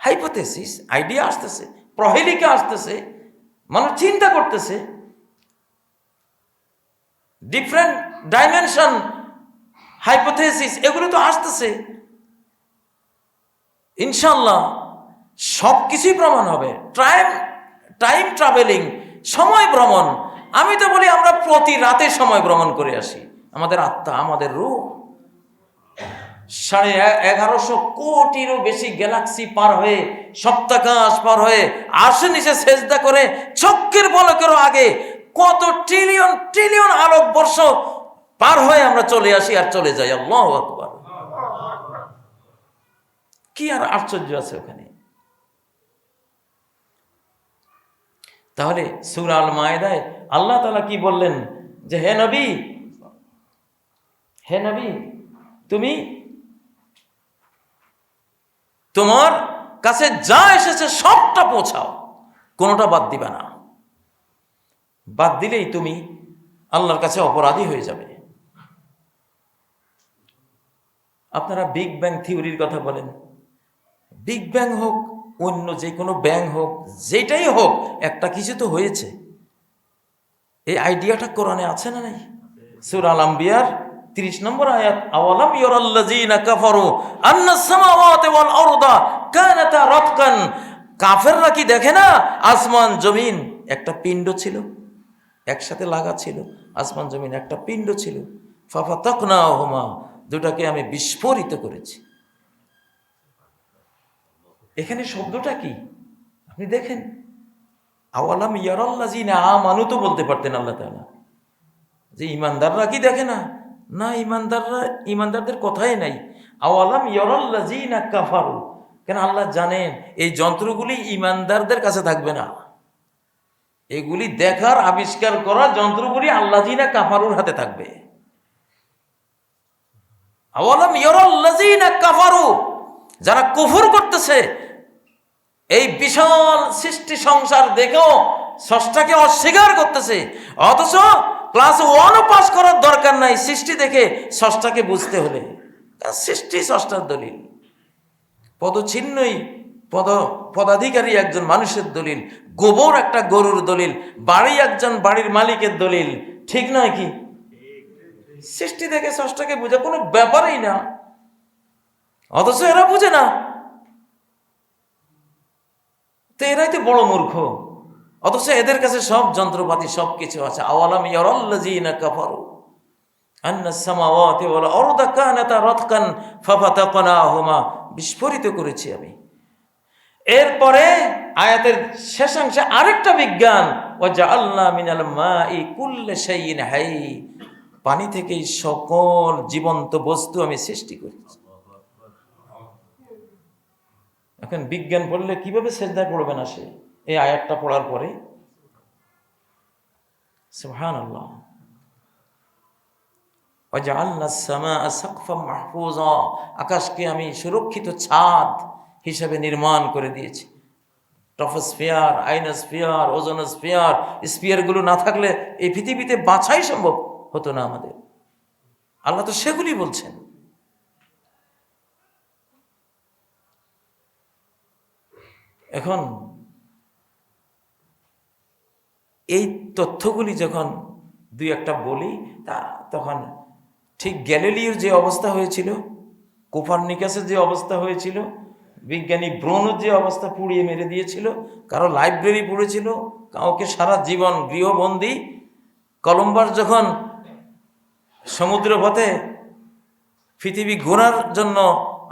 হাইপোথেসিস আইডিয়া আসতেছে, প্রহেলিকা আসতেছে, মানুষ চিন্তা করতেছে, ডিফারেন্ট ডাইমেনশন হাইপোথেসিস এগুলো তো আসতেছে। ইনশাল্লাহ সব কিছুই প্রমাণ হবে। টাইম ট্রাভেলিং, সময় ভ্রমণ, আমি তো বলি আমরা প্রতি রাতে সময় ভ্রমণ করে আসি। আমাদের আত্মা, আমাদের রূহ 1150 কোটিরও বেশি গ্যালাক্সি পার হয়ে, সপ্তাকাশ পার হয়ে, আরশের নিচে সেজদা করে, চক্ষের পলকেরও আগে কত ট্রিলিয়ন ট্রিলিয়ন আলোকবর্ষ পার হয়ে আমরা চলে আসি আর চলে যাই। আল্লাহু আকবার, কি আর আশ্চর্য আছে ওখানে। তাহলে সূরা আল মায়েদায় আল্লাহ তাআলা কি বললেন, যে হে নবী তুমি তোমার কাছে যা এসেছে সবটা পৌঁছাও, কোনোটা বাদ দিবা না। বাদ দিলেই তুমি আল্লাহর কাছে অপরাধী হয়ে যাবে। আপনারা বিগ ব্যাং থিওরির কথা বলেন, বিগ ব্যাং হোক, অন্য যে কোনো ব্যাং হোক, যেটাই হোক, একটা কিছু তো হয়েছে। এই আইডিয়াটা কোরআনে আছে না নাই? সূরা আল আম্বিয়ার 30 নম্বর আয়াত, আওয়ালাম ইয়ারাল্লাযীনা কাফারু আন্নাস সামাওয়াতি ওয়াল আরদা কানাতা রাতকান, কাফেররা কি দেখে না আসমান জমিন একটা পিণ্ড ছিল, একসাথে লাগা ছিল, আসমান জমিন একটা পিণ্ড ছিল, ফাফাতাকনাহুমা, দুটাকে আমি বিস্ফোরিত করেছি। এখানে শব্দটা কি আপনি দেখেন, আওয়ালাম ইয়ারাল্লাযীনা আমানু তো বলতে পারতেন আল্লাহ তাআলা, যে ইমানদাররা কি দেখে না? না, ইমানদারদের কথাই নাই। আওয়ালাম ইয়ারাল্লাযীনা কাফারু, কেন আল্লাহ জানেন এই যন্ত্রগুলি ইমানদারদের কাছে থাকবে না। এগুলি দেখার, আবিষ্কার করা যন্ত্রগুলি আল্লাযীনা কাফারুর হাতে থাকবে। আওয়ালাম ইয়ারাল্লাযীনা কাফারু, যারা কুফর করতেছে, এই বিশাল সৃষ্টি সংসার দেখেও স্রষ্টাকে অস্বীকার করতেছে, অথচ ক্লাস 1ও পাস করার দরকার নাই সৃষ্টি দেখে স্রষ্টাকে বুঝতে হলে। কারণ সৃষ্টি স্রষ্টার দলিল, পদচিহ্নই পদাধিকারী একজন মানুষের দলিল, গোবর একটা গরুর দলিল, বাড়ি একজন বাড়ির মালিকের দলিল, ঠিক নয় কি? সৃষ্টি দেখে স্রষ্টাকে বোঝা কোনো ব্যাপারই না, অথচ এরা বুঝে না। তো এরাই তো বড় মূর্খ, অথচ এদের কাছে সব যন্ত্রপাতি সব কিছু আছে। আওয়ালাম ইয়ারাল্লাযীনা কাফারু আন্নাস সামাওয়াতি ওয়াল আরদা কানাতা রাতকান ফাফাতাকনাহুমা, বিস্ফোরিত করেছি আমি। এরপরে আয়াতের শেষাংশে আরেকটা বিজ্ঞান, ওয়াজআলনা মিনাল মাই কুল্লি শাইইন হাই, পানি থেকেই সকল জীবন্ত বস্তু আমি সৃষ্টি করেছি। এখন বিজ্ঞান পড়লে কিভাবে সেজদায় পড়বে না সে এই আয়াতটা পড়ার পরে? সুবহানাল্লাহ। ওয়াজআলনাস সামাআ সাকফাম মাহফুজা, আকাশকে আমি সুরক্ষিত ছাদ হিসেবে নির্মাণ করে দিয়েছি। ট্রপোস্ফিয়ার, আইনোস্ফিয়ার, ওজোনোস্ফিয়ার, স্ফিয়ারগুলো না থাকলে এই পৃথিবীতে বাঁচাই সম্ভব হতো না আমাদের। আল্লাহ তো সেগুলি বলছেন। এখন এই তথ্যগুলি যখন দুই একটা বলি, তখন ঠিক গ্যালিলিওর যে অবস্থা হয়েছিল, কোপারনিকাসের যে অবস্থা হয়েছিল, বিজ্ঞানী ব্রুনোর যে অবস্থা, পুড়িয়ে মেরে দিয়েছিল, কারো লাইব্রেরি পুড়েছিল, কাউকে সারা জীবন গৃহবন্দী। কলম্বাস যখন সমুদ্র পথে পৃথিবী ঘোরার জন্য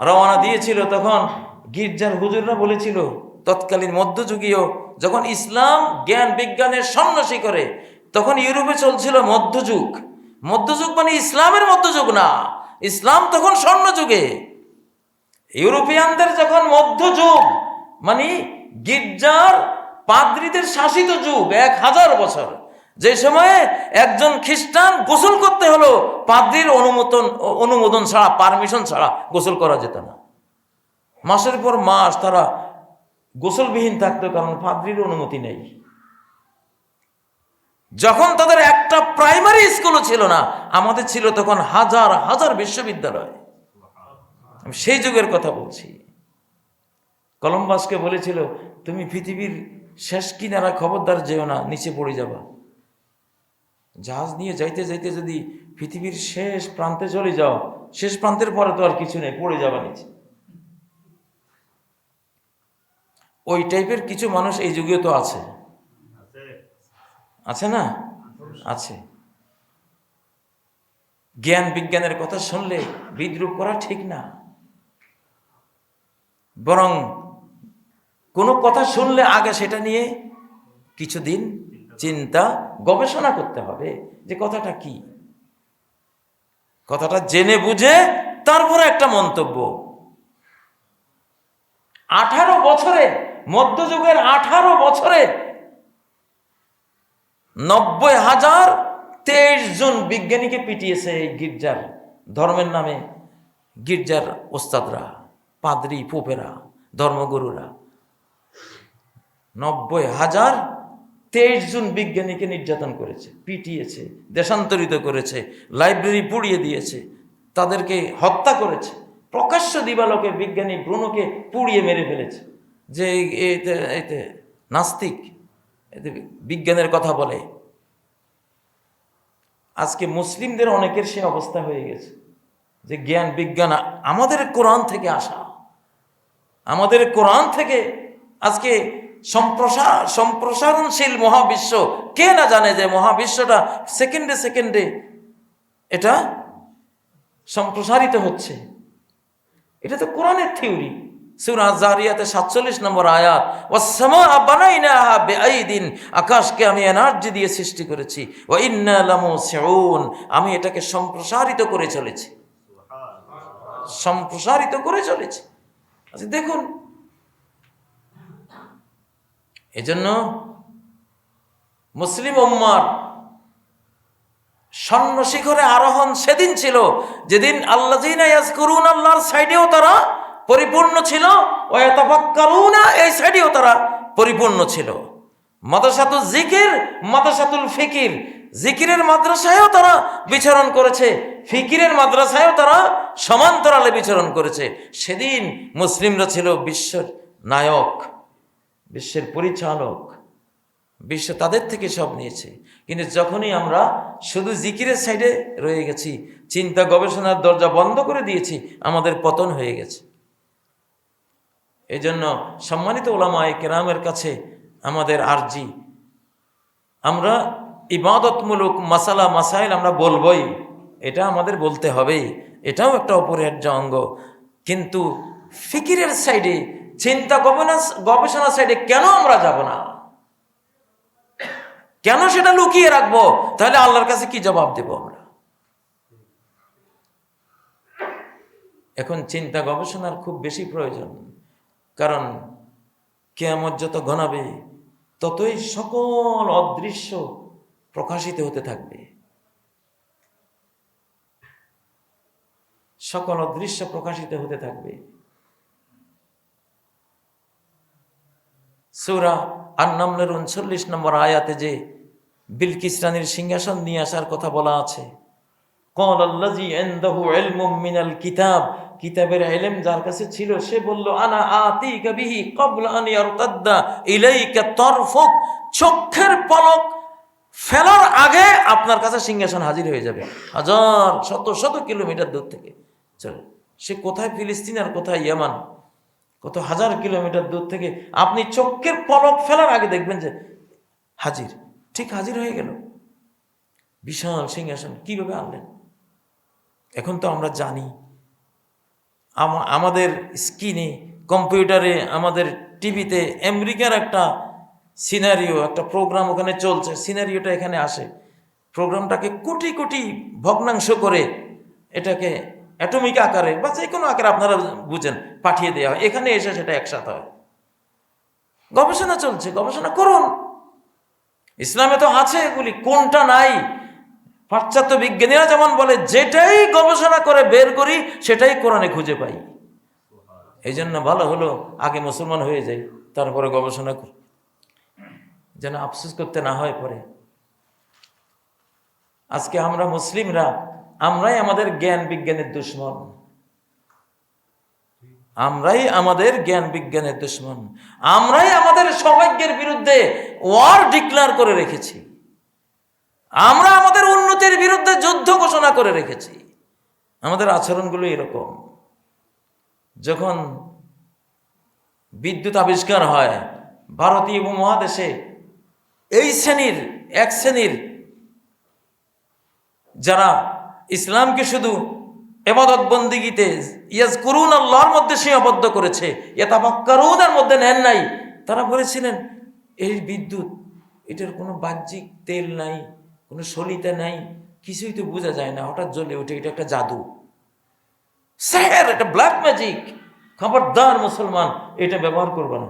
রওনা দিয়েছিল, তখন গির্জার হুজুররা বলেছিল, তৎকালীন মধ্যযুগীয় যখন ইসলাম জ্ঞান বিজ্ঞানের সন্ন্যাসী করে, তখন ইউরোপে চলছিল মধ্যযুগ। মধ্যযুগ মানে ইসলামের মধ্যযুগ না, ইসলাম তখন স্বর্ণযুগে। ইউরোপিয়ানদের যখন মধ্যযুগ মানে গির্জার পাদ্রীদের শাসিত যুগ, 1000 বছর, যে সময়ে একজন খ্রিস্টান গোসল করতে হলো পাদ্রীর অনুমোদন ছাড়া, পারমিশন ছাড়া গোসল করা যেত না। মাসের পর মাস তারা গোসলবিহীন থাকতো, কারণ পাদ্রীর অনুমতি নেই। যখন তাদের একটা প্রাইমারি স্কুলও ছিল না, আমাদের ছিল তখন হাজার হাজার বিশ্ববিদ্যালয়। সেই যুগের কথা বলছি। কলম্বাসকে বলেছিল, তুমি পৃথিবীর শেষ কিনারা খবরদার যেও না, নিচে পড়ে যাবা। জাহাজ নিয়ে যাইতে যাইতে যদি পৃথিবীর শেষ প্রান্তে চলে যাও, শেষ প্রান্তের পরে তো আর কিছু নেই, পড়ে যাবা নিচে। ওই টাইপের কিছু মানুষ এই যুগেও তো আছে, আছে না? আছে। জ্ঞান বিজ্ঞানের কথা শুনলে বিদ্রুপ করা ঠিক না, বরং কোনো কথা শুনলে আগে সেটা নিয়ে কিছুদিন চিন্তা গবেষণা করতে হবে যে কথাটা কি, কথাটা জেনে বুঝে তারপরে একটা মন্তব্য। 18 বছরে, মধ্যযুগের 18 বছরে 90,023 জন বিজ্ঞানীকে পিটিয়েছে এই গির্জার ধর্মের নামে, গির্জার ওস্তাদরা, পাদ্রী, পোপেরা, ধর্মগুরুরা। 90,023 জন বিজ্ঞানীকে নির্যাতন করেছে, পিটিয়েছে, দেশান্তরিত করেছে, লাইব্রেরি পুড়িয়ে দিয়েছে, তাদেরকে হত্যা করেছে। প্রকাশ্য দিবালোকে বিজ্ঞানী ব্রুনোকে পুড়িয়ে মেরে ফেলেছে, যে এতে নাস্তিক, এতে বিজ্ঞানের কথা বলে। আজকে মুসলিমদের অনেকের সে অবস্থা হয়ে গেছে যে জ্ঞান বিজ্ঞান আমাদের কোরআন থেকে আসা, আমাদের কোরআন থেকে আজকে সম্প্রসারণশীল মহাবিশ্ব। কে না জানে যে মহাবিশ্বটা সেকেন্ডে সেকেন্ডে এটা সম্প্রসারিত হচ্ছে। এটা তো কোরআনের থিওরি। সূরা জারিয়াতে 47 নম্বর আয়াত, ওয়াস-সামাআ বানাইনাহা বিআইদিন, আকাশকে আমি এনার্জি দিয়ে সৃষ্টি করেছি, ওয়া ইন্না লামুসিউন, আমি এটাকে সম্প্রসারিত করে চলেছি, সম্প্রসারিত করে চলেছি। আচ্ছা দেখুন, এজন্য মুসলিম উম্মার স্বর্ণ শিখরে আরোহণ সেদিন ছিল যেদিন আল্লাযীনা ইয়াযকুরুনা, আল্লাহর সাইডেও তারা পরিপূর্ণ ছিল, ওয়া ইয়াতাফাক্কারুনা, এই সাইডেও তারা পরিপূর্ণ ছিল। মাদ্রাসাতুল জিকির, মাদ্রাসাতুল ফিকির, জিকিরের মাদ্রাসায়ও তারা বিচরণ করেছে, ফিকিরের মাদ্রাসায়ও তারা সমান্তরালে বিচরণ করেছে। সেদিন মুসলিমরা ছিল বিশ্বের নায়ক, বিশ্বের পরিচালক, বিশ্ব তাদের থেকে সব নিয়েছে। কিন্তু যখনই আমরা শুধু জিকিরের সাইডে রয়ে গেছি, চিন্তা গবেষণার দরজা বন্ধ করে দিয়েছি, আমাদের পতন হয়ে গেছে। এই জন্য সম্মানিত ওলামায়ে কেরামের কাছে আমাদের আরজি, আমরা ইবাদতমূলক মাসালা মাসাইল আমরা বলবই, এটা আমাদের বলতে হবেই, এটাও একটা অপরিহার্য অঙ্গ। কিন্তু ফিকিরের সাইডে, চিন্তা গবেষণার সাইডে কেন আমরা যাব না? কেন সেটা লুকিয়ে রাখবো? তাহলে আল্লাহর কাছে কি জবাব দেব আমরা? এখন চিন্তা গবেষণার খুব বেশি প্রয়োজন, কারণ কিয়ামত যত ঘনাবে ততই সকল অদৃশ্য প্রকাশিত হতে থাকবে, সকল অদৃশ্য প্রকাশিত হতে থাকবে। সূরা আন-নামলের 39 নম্বর আয়াতে যে বিলকিস রানীর সিংহাসন নিয়ে আসার কথা বলা আছে, ক্বালাল্লাযী ইনদাহু ইলমুম মিনাল কিতাব, কিতাবের ইলম যার কাছে ছিল সে বলল, আনা আতিকা বিহি ক্বাবলা আন ইয়ারতাদ্দা ইলাইকা তারফুক, চোখের পলক ফেলার আগে আপনার কাছে সিংহাসন হাজির হয়ে যাবে, হাজার শত শত কিলোমিটার দূর থেকে চলে। সে কোথায় ফিলিস্তিন আর কোথায় ইয়ামান, কত হাজার কিলোমিটার দূর থেকে আপনি চোখের পলক ফেলার আগে দেখবেন যে হাজির, ঠিক হাজির হয়ে গেল। বিশাল সিংহাসন কিভাবে আনলেন? এখন তো আমরা জানি, আমাদের স্ক্রিনে, কম্পিউটারে, আমাদের টিভিতে আমেরিকার একটা সিনারিও, একটা প্রোগ্রাম ওখানে চলছে, সিনারিওটা এখানে আসে, প্রোগ্রামটাকে কোটি কোটি ভগ্নাংশ করে এটাকে অ্যাটমিক আকারে বা যে কোনো আকারে আপনারা বুঝেন পাঠিয়ে দেওয়া হয়, এখানে এসে সেটা একসাথে হয়। গবেষণা চলছে, গবেষণা করুন। ইসলামে তো আছে এগুলি, কোনটা নাই? পাশ্চাত্য বিজ্ঞানীরা যেমন বলে, যেটাই গবেষণা করে বের করি সেটাই কোরআনে খুঁজে পাই। এই জন্য ভালো হলো আগে মুসলমান হয়ে যাই, তারপরে গবেষণা করি, যেন আফসোস করতে না হয় পরে। আজকে আমরা মুসলিমরা, আমরাই আমাদের জ্ঞান বিজ্ঞানের দুশ্মন, আমরাই আমাদের জ্ঞান বিজ্ঞানের দুশ্মন, আমরাই আমাদের সৌভাগ্যের বিরুদ্ধে ওয়ার ডিক্লেয়ার করে রেখেছি, আমরা আমাদের উন্নতির বিরুদ্ধে যুদ্ধ ঘোষণা করে রেখেছি। আমাদের আচরণগুলো এরকম। যখন বিদ্যুৎ আবিষ্কার হয় ভারতীয় উপমহাদেশে, এই শ্রেণীর, এক শ্রেণীর যারা ইসলামকে শুধু ইবাদত বন্দিগিতে ইয়াজকুরুন আল্লাহর মধ্যে সীমাবদ্ধ করেছে, ইয়াতাফাক্কারুনের মধ্যে নেন নাই, তারা বলেছিলেন এই বিদ্যুৎ, এটার কোনো বাহ্যিক তেল নাই, কোনো সলিতা নাই, কিছুই তো বোঝা যায় না, হঠাৎ জ্বলে ওঠে, এটা একটা জাদু, স্যার এটা ব্ল্যাক ম্যাজিক, খবরদার মুসলমান এটা ব্যবহার করবে না।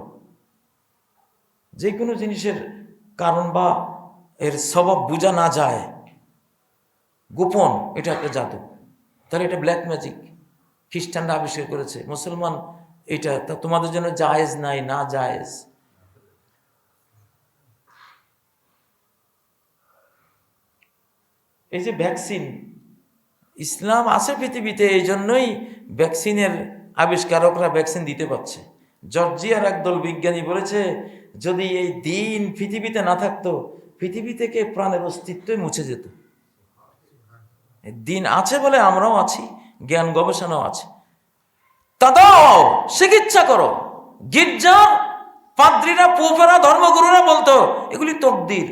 যে কোনো জিনিসের কারণ বা এর সবব বোঝা না যায়, গোপন, এটা একটা জাদু, তাহলে এটা ব্ল্যাক ম্যাজিক, খ্রিস্টানরা আবিষ্কার করেছে, মুসলমান এটা তোমাদের জন্য জায়েজ নাই, না জায়েজ। এই যে ভ্যাকসিন, ইসলাম আছে পৃথিবীতে, এই জন্যই ভ্যাকসিনের আবিষ্কারকরা ভ্যাকসিন দিতে পারছে। জর্জিয়ার একদল বিজ্ঞানী বলেছে, যদি এই দিন পৃথিবীতে না থাকতো, পৃথিবী থেকে প্রাণের অস্তিত্বই মুছে যেত। দিন আছে বলে আমরাও আছি, জ্ঞান গবেষণাও আছে। তাদাও চিকিৎসা করো। গির্জার পাদ্রীরা, পোপেরা, ধর্মগুরুরা বলতো এগুলি তকদির,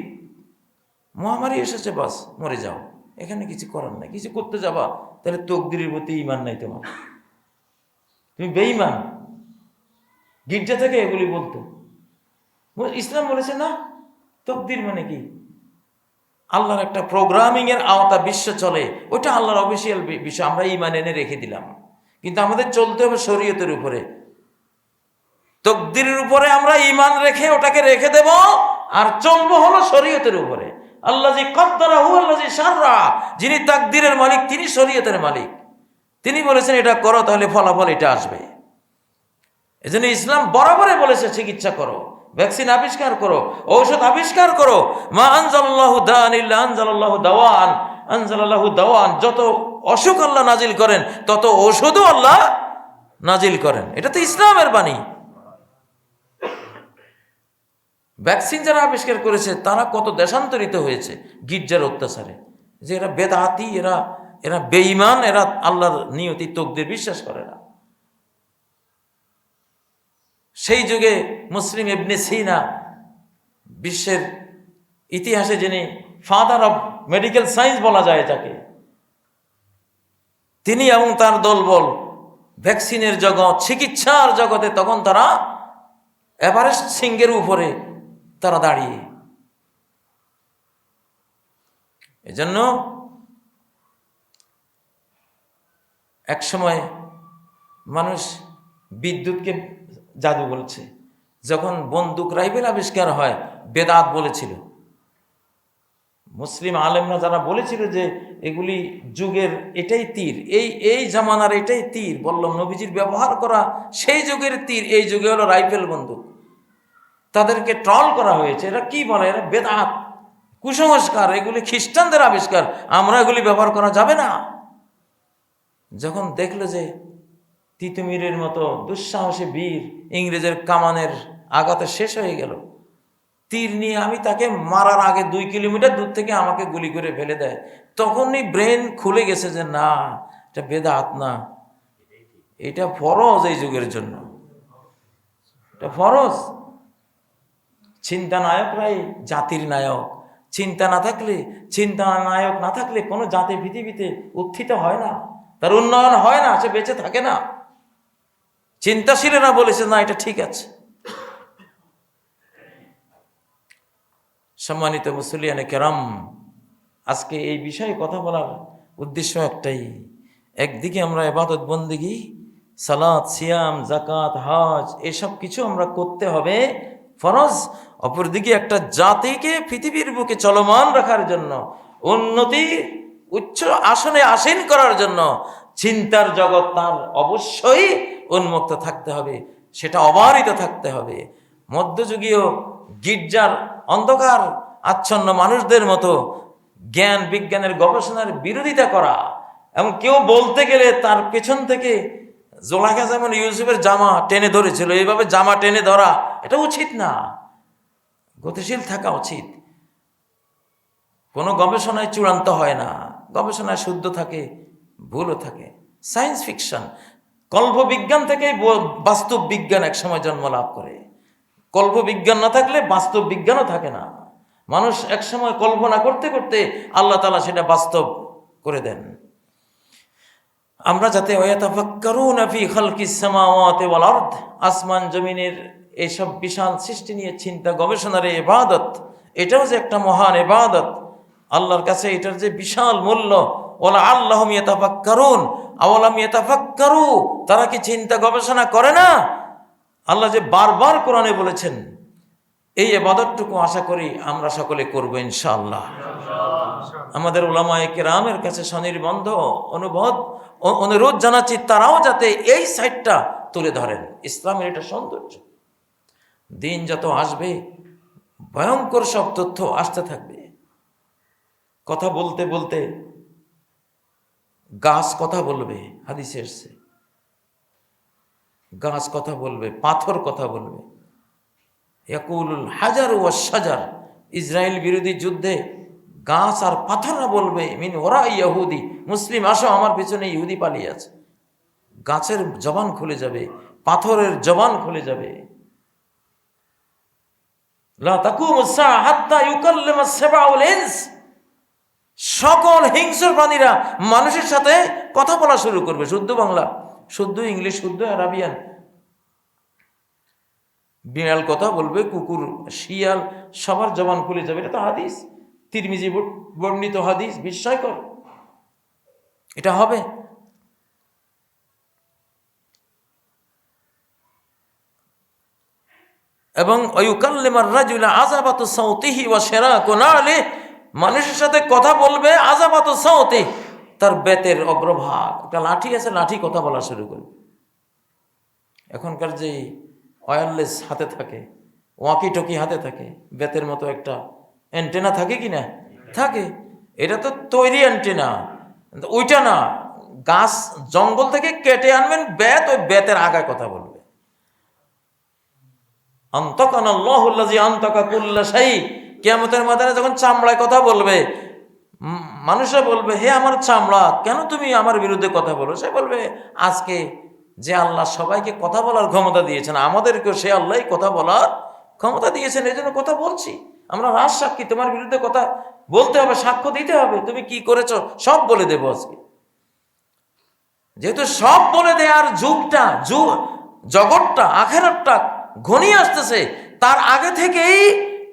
মহামারী এসেছে, বাস মরে যাও, এখানে কিছু করার নাই, কিছু করতে যাবা তাহলে তকদিরের প্রতি ঈমান নাই তোমার, তুমি বেঈমান। গির্জা থেকে এগুলি বলতো। ইসলাম বলেছে না, তকদির মানে কি? আল্লাহর একটা প্রোগ্রামিং এর আওতা বিশ্ব চলে, ওইটা আল্লাহর অফিসিয়াল বিষয়, আমরা ঈমান এনে রেখে দিলাম। কিন্তু আমাদের চলতে হবে শরীয়তের উপরে, তকদিরের উপরে আমরা ঈমান রেখে ওটাকে রেখে দেব, আর চলবো হলো শরীয়তের উপরে। আল্লাযী কদ্দারাহু আল্লাযী শাররা, যিনি তাকদীরের মালিক তিনি শরীয়তের মালিক, তিনি বলেছেন এটা করো, তাহলে ফলাফল এটা আসবে। এজন্য ইসলাম বরাবরই বলেছে চিকিৎসা করো, ভ্যাকসিন আবিষ্কার করো, ঔষধ আবিষ্কার করো। মা আনজালাল্লাহু দান ইল্লা আনজালাল্লাহু দাওয়ান, আনজালাল্লাহু দাওয়ান। যত অসুখ আল্লাহ নাজিল করেন তত ঔষধও আল্লাহ নাজিল করেন। এটা তো ইসলামের বাণী। ভ্যাকসিন যারা আবিষ্কার করেছে তারা কত দেশান্তরিত হয়েছে গির্জার অত্যাচারে, যে এরা বেদাতি, এরা বেঈমান, এরা আল্লাহর নিয়তি তকদির বিশ্বাস করে না। সেই যুগে মুসলিম ইবনে সিনা, বিশ্বের ইতিহাসে যিনি ফাদার অব মেডিকেল সায়েন্স বলা যায় যাকে, তিনি এবং তার দলবল ভ্যাকসিনের জগৎ, চিকিৎসার জগতে তখন তারা এভারেস্ট শৃঙ্গের উপরে তারা দাঁড়িয়ে। এজন্য এক সময় মানুষ বিদ্যুৎকে জাদু বলছে, যখন বন্দুক রাইফেল আবিষ্কার হয় বেদাত বলেছিল। মুসলিম আলেমরা যারা বলেছিল যে এগুলি যুগের এটাই তীর, এই জামানার এটাই তীর, বললাম নবীজির ব্যবহার করা সেই যুগের তীর এই যুগে হলো রাইফেল বন্দুক, তাদেরকে ট্রল করা হয়েছে। এরা কি বলে? এরা বেদাত, কুসংস্কার, এগুলি খ্রিস্টানদের আবিষ্কার, আমরা এগুলি ব্যবহার করা যাবে না। যখন দেখলো যে তিতুমিরের মতো দুঃসাহসী বীর ইংরেজের কামানের আঘাতে শেষ হয়ে গেল, তীর নিয়ে আমি তাকে মারার আগে 2 কিলোমিটার দূর থেকে আমাকে গুলি করে ফেলে দেয়, তখনই ব্রেন খুলে গেছে যে না, এটা বেদাত না, এটা ফরজ এই যুগের জন্য, এটা ফরজ। চিন্তা নায়করাই জাতির নায়ক। চিন্তা নায়ক না থাকলে কোনো জাতি পৃথিবীতে উত্থিত হয় না, তার উন্নয়ন হয় না, সে বেঁচে থাকে না। চিন্তাশীলেরা বলেছে না, এটা ঠিক আছে। সম্মানিত মুসলিয়ানে কেরাম, আজকে এই বিষয়ে কথা বলার উদ্দেশ্য একটাই। একদিকে আমরা ইবাদত বন্দেগী, সালাত, সিয়াম, জাকাত, হজ এসব কিছু আমরা করতে হবে ফরজ। অপরদিকে একটা জাতিকে পৃথিবীর বুকে চলমান রাখার জন্য, উন্নতি উচ্চ আসনে আসীন করার জন্য চিন্তার জগৎ তার অবশ্যই উন্মুক্ত থাকতে হবে, সেটা অবারিত থাকতে হবে। মধ্যযুগীয় গির্জার অন্ধকার আচ্ছন্ন মানুষদের মতো জ্ঞান বিজ্ঞানের গবেষণার বিরোধিতা করা এবং কেউ বলতে গেলে তার পেছন থেকে জোলাইখা যেমন ইউসুফের জামা টেনে ধরেছিল, এইভাবে জামা টেনে ধরা এটা উচিত না। গতিশীল থাকা উচিত। কোনো গবেষণায় চূড়ান্ত হয় না, গবেষণায় শুদ্ধ থাকে, ভুলও থাকে। সায়েন্স ফিকশন, কল্পবিজ্ঞান থেকেই বাস্তব বিজ্ঞান একসময় জন্ম লাভ করে। কল্পবিজ্ঞান না থাকলে বাস্তব বিজ্ঞানও থাকে না। মানুষ একসময় কল্পনা করতে করতে আল্লাহ তাআলা সেটা বাস্তব করে দেন। আমরা যাতে ওয়াতাফাক্কারুনা ফি খালকিস সামাওয়াতি ওয়াল আরদ, আসমান জমিনের এইসব বিশাল সৃষ্টি নিয়ে চিন্তা গবেষণার ইবাদত, এটাও যে একটা মহান ইবাদত আল্লাহর কাছে, এটার যে বিশাল মূল্য। ওয়ালা আল্লাহুম ইয়াতাফাক্কারুন আওয়ালাম ইয়াতাফাক্কারু, তারা কি চিন্তা গবেষণা করে না? আল্লাহ যে বারবার কোরআনে বলেছেন, এই ইবাদতটুকু আশা করি আমরা সকলে করব ইনশাআল্লাহ। আমাদের উলামায়ে কেরামের কাছে স্বনির্বন্ধ অনুরোধ জানাচ্ছি, তারাও যাতে এই সাইডটা তুলে ধরেন। ইসলামের এটা সৌন্দর্য। দিন যত আসবে ভয়ঙ্কর সব তথ্য আসতে থাকবে। কথা বলতে বলতে গাছ কথা বলবে, হাদিসে এসেছে, গাছ কথা বলবে, পাথর কথা বলবে। ইয়াকুলুল হাজার ওয়াস শাজার, ইসরায়েল বিরোধী যুদ্ধে গাছ আর পাথররা বলবে মিন ওরা ইহুদি, মুসলিম আসো, আমার পিছনে ইহুদি পালিয়ে আছে। গাছের জবান খুলে যাবে, পাথরের জবান খুলে যাবে। লা তাকুমুস সাআ হাত্তা ইউকাল্লিমাস সাবাউল ইনস, সকল হিংস্র প্রাণীরা মানুষের সাথে কথা বলা শুরু করবে, শুদ্ধ বাংলা, শুদ্ধ ইংলিশ, শুদ্ধ আরাবিয়ান। বিড়াল কথা বলবে, কুকুর, শিয়াল, সবার জবান খুলে যাবে। এটা তো হাদিস, তিরমিজি বর্ণিত হাদিস, বিস্ময়কর। এটা হবে। এবং ওয়ায়ুকাল্লিমার রাজুলা আযাবাতু সাওতিহি ওয়া শিরাকু নালিহি, মানুষের সাথে কথা বলবে আযাবাতু সাওতি, তার বেতের অগ্রভাগ, একটা লাঠি আছে, লাঠি কথা বলা শুরু করবে। এখনকার যে ওয়্যারলেস হাতে থাকে, ওয়াকি টকি হাতে থাকে, বেতের মতো একটা অ্যান্টেনা থাকে কি না? থাকে। এটা তো তৈরি অ্যান্টেনা, ওইটা না। গাছ জঙ্গল থেকে কেটে আনবেন বেত, ওই বেতের আগায় কথা বলবে। আনতাকানাল্লাহুল্লাযী আনতাকা কুল্লা শাই। কিয়ামতের ময়দানে যখন চামড়ায় কথা বলবে, মানুষরা বলবে, হে আমার চামড়া, কেন তুমি আমার বিরুদ্ধে কথা বলো? সে বলবে, আজকে যে আল্লাহ সবাইকে কথা বলার ক্ষমতা দিয়েছেন, আমাদেরকেও সে আল্লাহই কথা বলার ক্ষমতা দিয়েছেন, এই জন্য কথা বলছি। আমরা রাজ সাক্ষী, তোমার বিরুদ্ধে কথা বলতে হবে, সাক্ষ্য দিতে হবে, তুমি কি করেছো সব বলে দেবো আজকে। যেহেতু সব বলে দেওয়ার যুগটা, জগৎটা, আখেরাতটা ঘনিয়ে আসতেছে, তার আগে থেকেই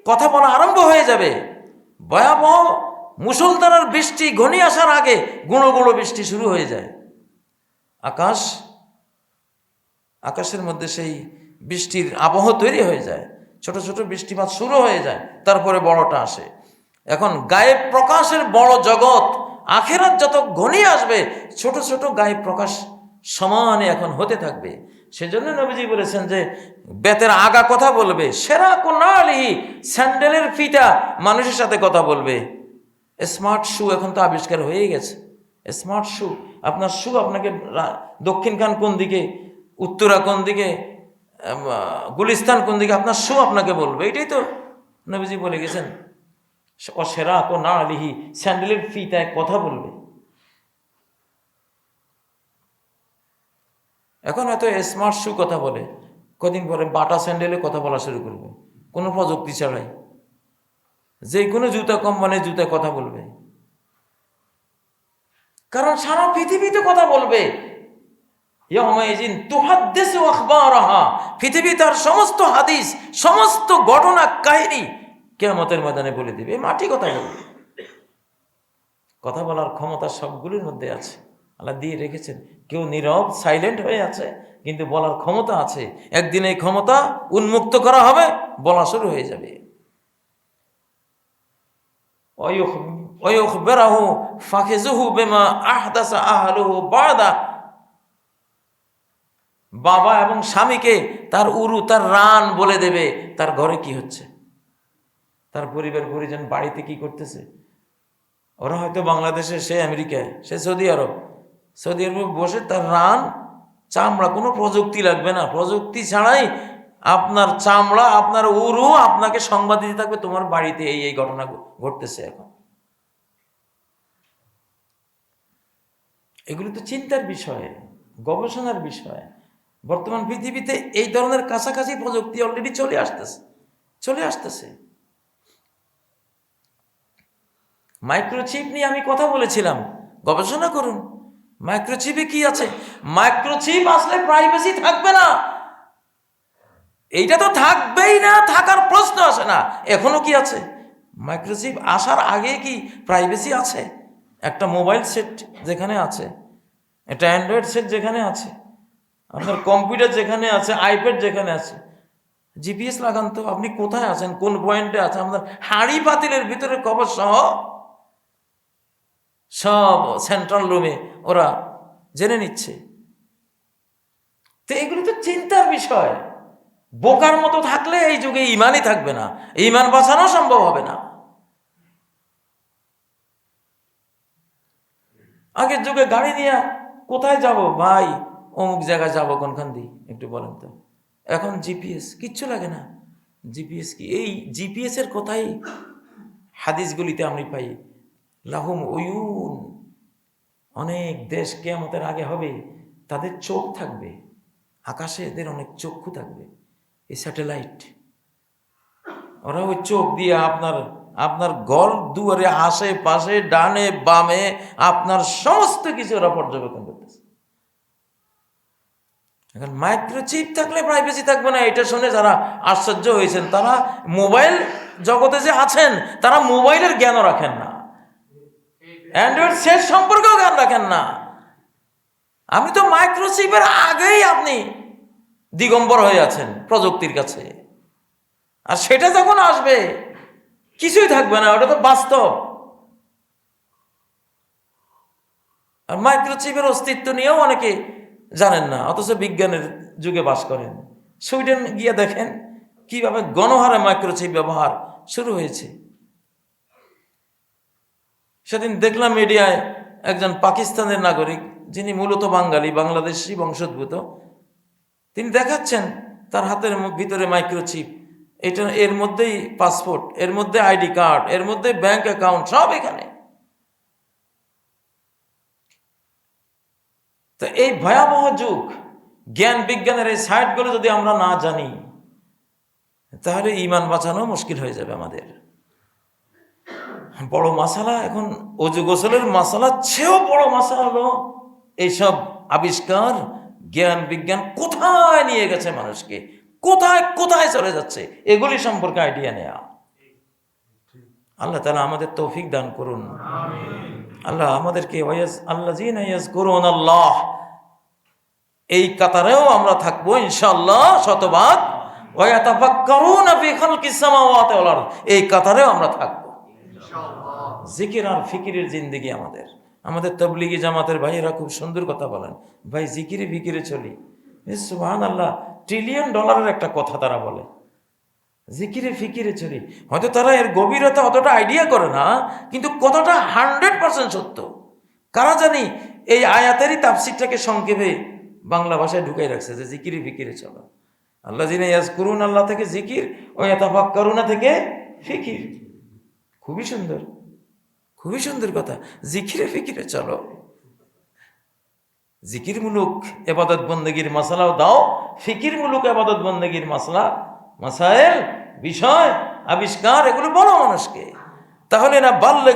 কথা বলা আরম্ভ হয়ে যাবে। ভয়াবহ মুষলধারার বৃষ্টি ঘনিয়ে আসার আগে গুঁড়ো গুঁড়ো বৃষ্টি শুরু হয়ে যায়। আকাশের মধ্যে সেই বৃষ্টির আবহ তৈরি হয়ে যায়, ছোট ছোট বৃষ্টিপাত শুরু হয়ে যায়, তারপরে বড়টা আসে। এখন গায়েব প্রকাশের বড় জগৎ আখেরাত যত ঘনিয়ে আসবে, ছোট ছোট গায়েব প্রকাশ সমানে এখন হতে থাকবে। সেজন্য নবীজি বলেছেন যে বেতের আগা কথা বলবে, সেরা কোনালিহি, স্যান্ডেলের ফিতা মানুষের সাথে কথা বলবে। স্মার্ট শু এখন তো আবিষ্কার হয়ে গেছে। স্মার্ট শু, আপনার শু আপনাকে দক্ষিণ খান কোন দিকে, উত্তরা কোন দিকে, গুলিস্তান কোন দিকে, আপনার শু আপনাকে বলবে। এটাই তো নবীজি বলে গেছেন, অসেরা কোনালিহি, স্যান্ডেলের ফিতায় কথা বলবে। এখন হয়তো স্মার্ট শু কথা বলে, কদিন পরে বাটা স্যান্ডেলে কথা বলা শুরু করবে, কোনো প্রযুক্তি ছাড়াই। যে কোনো জুতা কোম্পানির জুতায় কথা বলবে, কারণ সারা পৃথিবীতে কথা বলবে। পৃথিবী তার সমস্ত হাদিস, সমস্ত ঘটনা কাহিনী কিয়ামতের ময়দানে বলে দিবে। মাটি কথা বলবে। কথা বলার ক্ষমতা সবগুলোর মধ্যে আছে, আল্লাহ দিয়ে রেখেছেন। কেউ নীরব সাইলেন্ট হয়ে আছে, কিন্তু বলার ক্ষমতা আছে। একদিন এই ক্ষমতা উন্মুক্ত করা হবে, বলা শুরু হয়ে যাবে। বাবা এবং স্বামীকে তার উরু, তার রান বলে দেবে, তার ঘরে কি হচ্ছে, তার পরিবার পরিজন বাড়িতে কি করতেছে। ওরা হয়তো বাংলাদেশে, সে আমেরিকায়, সে সৌদি আরব, সৌদি আরবে বসে তার রান, চামড়া, কোনো প্রযুক্তি লাগবে না, প্রযুক্তি ছাড়াই আপনার চামড়া, আপনার উরু আপনাকে সংবাদ দিতে থাকবে, তোমার বাড়িতে এই এই ঘটনা ঘটতেছে। এখন এগুলো তো চিন্তার বিষয়, গবেষণার বিষয়। বর্তমান পৃথিবীতে এই ধরনের কাছাকাছি প্রযুক্তি অলরেডি চলে আসতেছে। মাইক্রোচিপ নিয়ে আমি কথা বলেছিলাম, গবেষণা করুন। মাইক্রোচিপে কি আছে? মাইক্রোচিপ আসলে প্রাইভেসি থাকবে না, এইটা তো থাকবেই না, থাকার প্রশ্ন আসে না। এখনো কি আছে? মাইক্রোচিপ আসার আগে কি প্রাইভেসি আছে? একটা মোবাইল সেট যেখানে আছে, একটা অ্যান্ড্রয়েড সেট যেখানে আছে, আপনার কম্পিউটার যেখানে আছে, আইপ্যাড যেখানে আছে, জিপিএস লাগান তো, আপনি কোথায় আছেন, কোন পয়েন্টে আছেন, আপনার হাঁড়ি পাতিলের ভিতরে খবর সহ সব সেন্ট্রাল রুমে ওরা জেনে নিচ্ছে। তো এগুলো তো চিন্তার বিষয়। বোকার মতো থাকলে এই যুগে ইমানই থাকবে না, ইমান বাঁচানো সম্ভব হবে না। আগের যুগে গাড়ি নিয়ে কোথায় যাব ভাই, অমুক জায়গায় যাবো, কোনখান দিয়ে একটু বলেন তো। এখন জিপিএস, কিচ্ছু লাগে না। জিপিএস কি? এই জিপিএস এর কথাই হাদিসগুলিতে আমি পাই, লাহুম উয়ুন, অনেক দেশ কিয়ামতের আগে হবে, তাদের চোখ থাকবে আকাশে, এদের অনেক চক্ষু থাকবে, এই স্যাটেলাইট। ওরা ওই চোখ দিয়ে আপনার ঘর দুয়ারে, আশেপাশে, ডানে বামে আপনার সমস্ত কিছু ওরা পর্যবেক্ষণ করতেছে। এখন মাইক্রোচিপ থাকলে প্রাইভেসি থাকবে না, এটা শুনে যারা আশ্চর্য হয়েছেন, তারা মোবাইল জগতে যে আছেন, তারা মোবাইলের জ্ঞানও রাখেন না, অ্যান্ড্রয়েড সেট সম্পর্কেও জ্ঞান রাখেন না। আপনি তো মাইক্রোচিপের আগেই আপনি দিগম্বর হয়ে আছেন প্রযুক্তির কাছে, আর সেটা যখন আসবে কিছুই থাকবে না, ওটা তো বাস্তব। আর মাইক্রোচিপের অস্তিত্ব নিয়েও অনেকে জানেন না, অথচ বিজ্ঞানের যুগে বাস করেন। সুইডেন গিয়ে দেখেন, কিভাবে গণহারে মাইক্রোচিপ ব্যবহার শুরু হয়েছে। সেদিন দেখলাম মিডিয়ায় একজন পাকিস্তানের নাগরিক, যিনি মূলত বাঙালি, বাংলাদেশি বংশোদ্ভূত, তিনি দেখাচ্ছেন তার হাতের ভিতরে মাইক্রোচিপ, এটা এর মধ্যেই পাসপোর্ট, এর মধ্যে আইডি কার্ড, এর মধ্যে ব্যাংক অ্যাকাউন্ট, সব এখানে। তো এই ভয়াবহ যুগ, জ্ঞান বিজ্ঞানের এই সাইটগুলো যদি আমরা না জানি, তাহলে ঈমান বাঁচানো মুশকিল হয়ে যাবে আমাদের। বড় মাসালা এখন অজু গোসলের মাসালা চেয়েও বড় মাসালা হলো এইসব আবিষ্কার, জ্ঞান বিজ্ঞান কোথায় নিয়ে গেছে মানুষকে, কোথায় কোথায় চলে যাচ্ছে, এগুলি সম্পর্কে আইডিয়া নেয়া। আল্লাহ তাআলা আমাদের তৌফিক দান করুন। আল্লাহ আমাদেরকে আল্লাযীনা ইয়াযকুরুনাল্লাহ, এই কাতারেও আমরা থাকবো ইনশাআল্লাহ শতভাগ। ওয়া ইয়াতাফাক্কারুনা ফি খালকিস সামাওয়াতি ওয়াল আরদ, এই কাতারেও আমরা থাকবো। জিকির আর ফিকিরের জিন্দেগি আমাদের তাবলীগী জামাতের ভাইয়েরা খুব সুন্দর কথা বলেন, ভাই জিকিরে ফিকিরে চলি। সুবহানাল্লাহ, ট্রিলিয়ন ডলারের একটা কথা তারা বলে, জিকিরে ফিকিরে চলি। হয়তো তারা এর গভীরতা অতটা আইডিয়া করে না, কিন্তু কথাটা 100% সত্য। কারা জানি এই আয়াতেরই তাফসীরটাকে সংক্ষেপে বাংলা ভাষায় ঢুকাই রাখছে যে জিকিরে ফিকিরে চলো। আল্লাযীনা ইয়াযকুরুনা, আল্লাহ থেকে জিকির, ওয়া ইয়াতাফাক্কারুনা থেকে ফিকির। খুবই সুন্দর, খুবই সুন্দর কথা। জিকিরে ফিকিরে চলো, জিকির মুলুক ইবাদত বন্দেগীর মাসালাও দাও, ফিকির মুলুক ইবাদত বন্দেগীর মাসলা, মাসাইল, বিষয়, আবিষ্কার, এগুলো বলো মানুষকে। তাহলে না বাল্যে